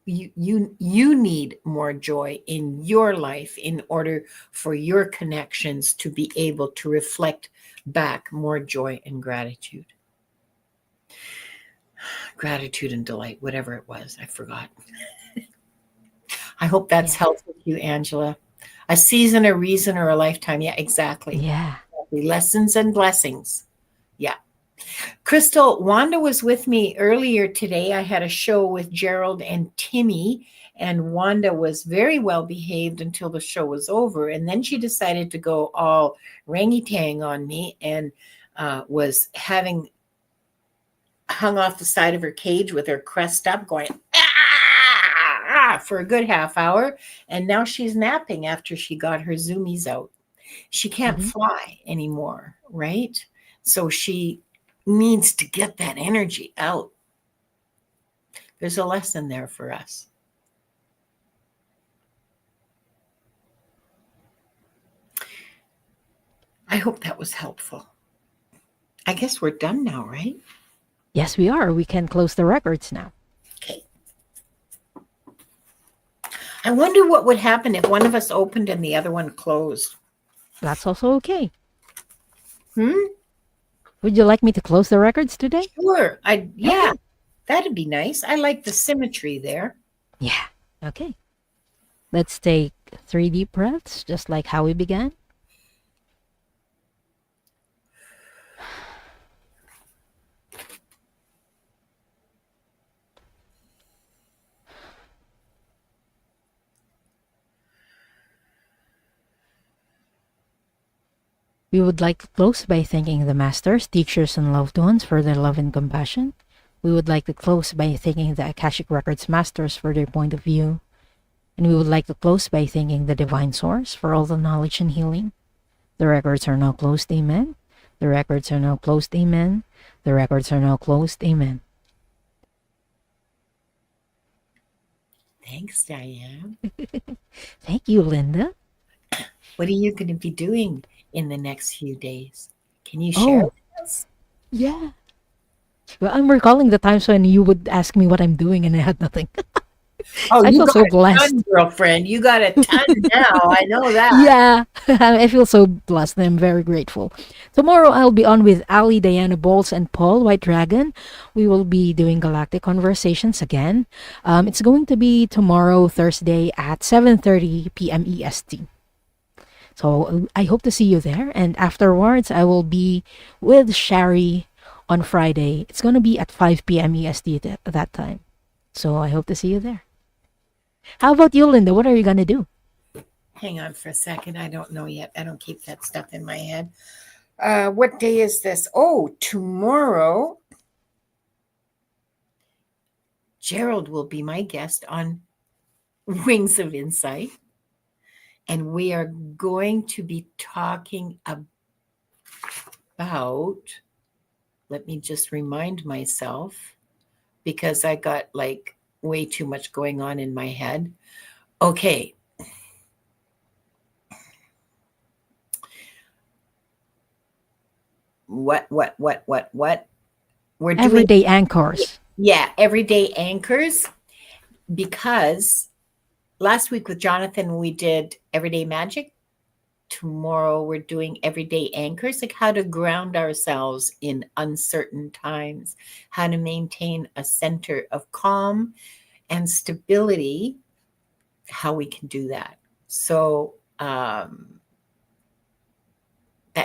you need more joy in your life in order for your connections to be able to reflect back more joy and gratitude. Gratitude and delight, whatever it was, I forgot. I hope that's helpful to you, Angela. A season, a reason, or a lifetime. Yeah, exactly. Yeah. Lessons and blessings. Yeah. Crystal, Wanda was with me earlier today. I had a show with Gerald and Timmy, and Wanda was very well behaved until the show was over. And then she decided to go all rangy-tang on me and was having hung off the side of her cage with her crest up going, for a good half hour. And now she's napping after she got her zoomies out. She can't fly anymore, right? So she needs to get that energy out. There's a lesson there for us. I hope that was helpful. I guess we're done now, right? Yes, we are. We can close the records now. Okay. I wonder what would happen if one of us opened and the other one closed. That's also okay. Would you like me to close the records today? Sure. Yeah, that'd be nice. I like the symmetry there. Yeah. Okay. Let's take 3 deep breaths, just like how we began. We would like to close by thanking the masters, teachers, and loved ones for their love and compassion. We would like to close by thanking the Akashic Records masters for their point of view. And we would like to close by thanking the Divine Source for all the knowledge and healing. The records are now closed, amen. The records are now closed, amen. The records are now closed, amen. Thanks, Diane. Thank you, Linda. What are you going to be doing in the next few days? Can you share with us? Yeah. Well, I'm recalling the times when you would ask me what I'm doing and I had nothing. Oh, I you feel got so a blessed. ton, girlfriend. You got a ton now. I know that. Yeah, I feel so blessed and I'm very grateful. Tomorrow I'll be on with Ali, Diana Bowles, and Paul White Dragon. We will be doing Galactic Conversations again. It's going to be tomorrow, Thursday at 7:30 p.m. EST. So I hope to see you there. And afterwards, I will be with Shari on Friday. It's going to be at 5 p.m. EST at that time. So I hope to see you there. How about you, Linda? What are you going to do? Hang on for a second. I don't know yet. I don't keep that stuff in my head. What day is this? Oh, tomorrow. Gerald will be my guest on Wings of Insight. And we are going to be talking about, let me just remind myself, because I got like way too much going on in my head. Okay. What? We're doing Everyday anchors. everyday anchors, because last week with Jonathan we did everyday magic. Tomorrow we're doing everyday anchors, like how to ground ourselves in uncertain times, how to maintain a center of calm and stability, how we can do that. So that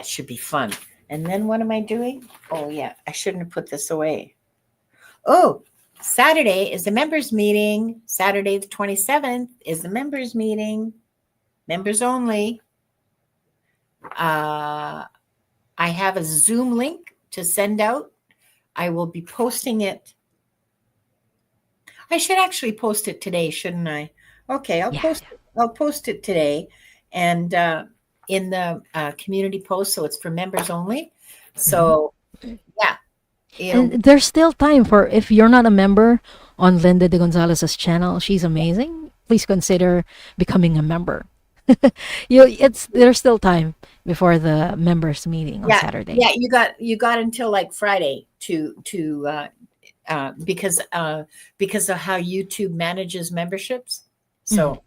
should be fun. And then what am I doing? Oh yeah, I shouldn't have put this away. Oh, Saturday is the members meeting. Saturday the 27th is the members meeting. Members only. I have a Zoom link to send out. I will be posting it. I should actually post it today, shouldn't I? Okay, I'll post it today, and in the community post, so it's for members only. So yeah, And there's still time for, if you're not a member on Linda de Gonzalez's channel, she's amazing. Please consider becoming a member. There's still time before the members meeting on Saturday. Yeah, you got until like Friday to because of how YouTube manages memberships. So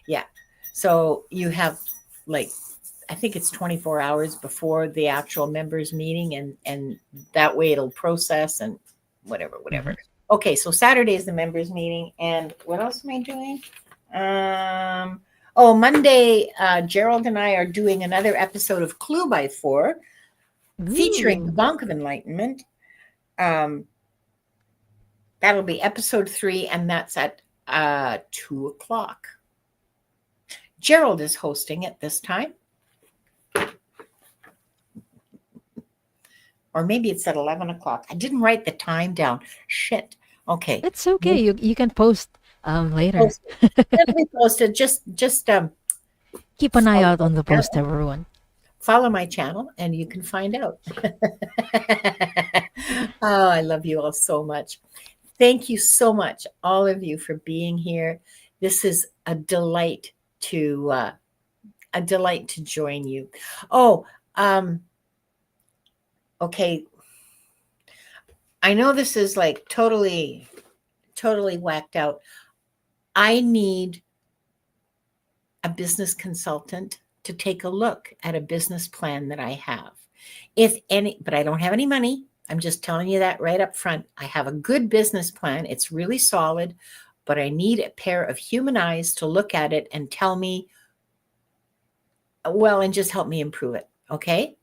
yeah, so you have like, I think it's 24 hours before the actual members meeting, and that way it'll process and whatever. Okay, so Saturday is the members meeting, and what else am I doing? Monday, Gerald and I are doing another episode of Clue by Four, featuring the Bank of Enlightenment. That'll be episode 3, and that's at 2:00. Gerald is hosting it this time. Or maybe it's at 11:00. I didn't write the time down. Shit. Okay. It's okay. You can post later. It'll be posted. Just keep an eye out on the post, everyone. Follow my channel and you can find out. Oh, I love you all so much. Thank you so much, all of you, for being here. This is a delight to join you. Oh, okay. I know this is like totally whacked out. I need a business consultant to take a look at a business plan that I have. But I don't have any money. I'm just telling you that right up front. I have a good business plan. It's really solid, but I need a pair of human eyes to look at it and tell me, well, and just help me improve it. Okay.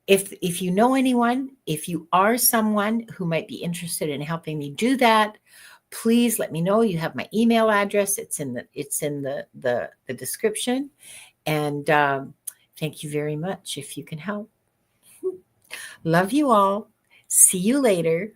If you know anyone, if you are someone who might be interested in helping me do that, please let me know. You have my email address. It's in the description. And thank you very much if you can help. Love you all. See you later.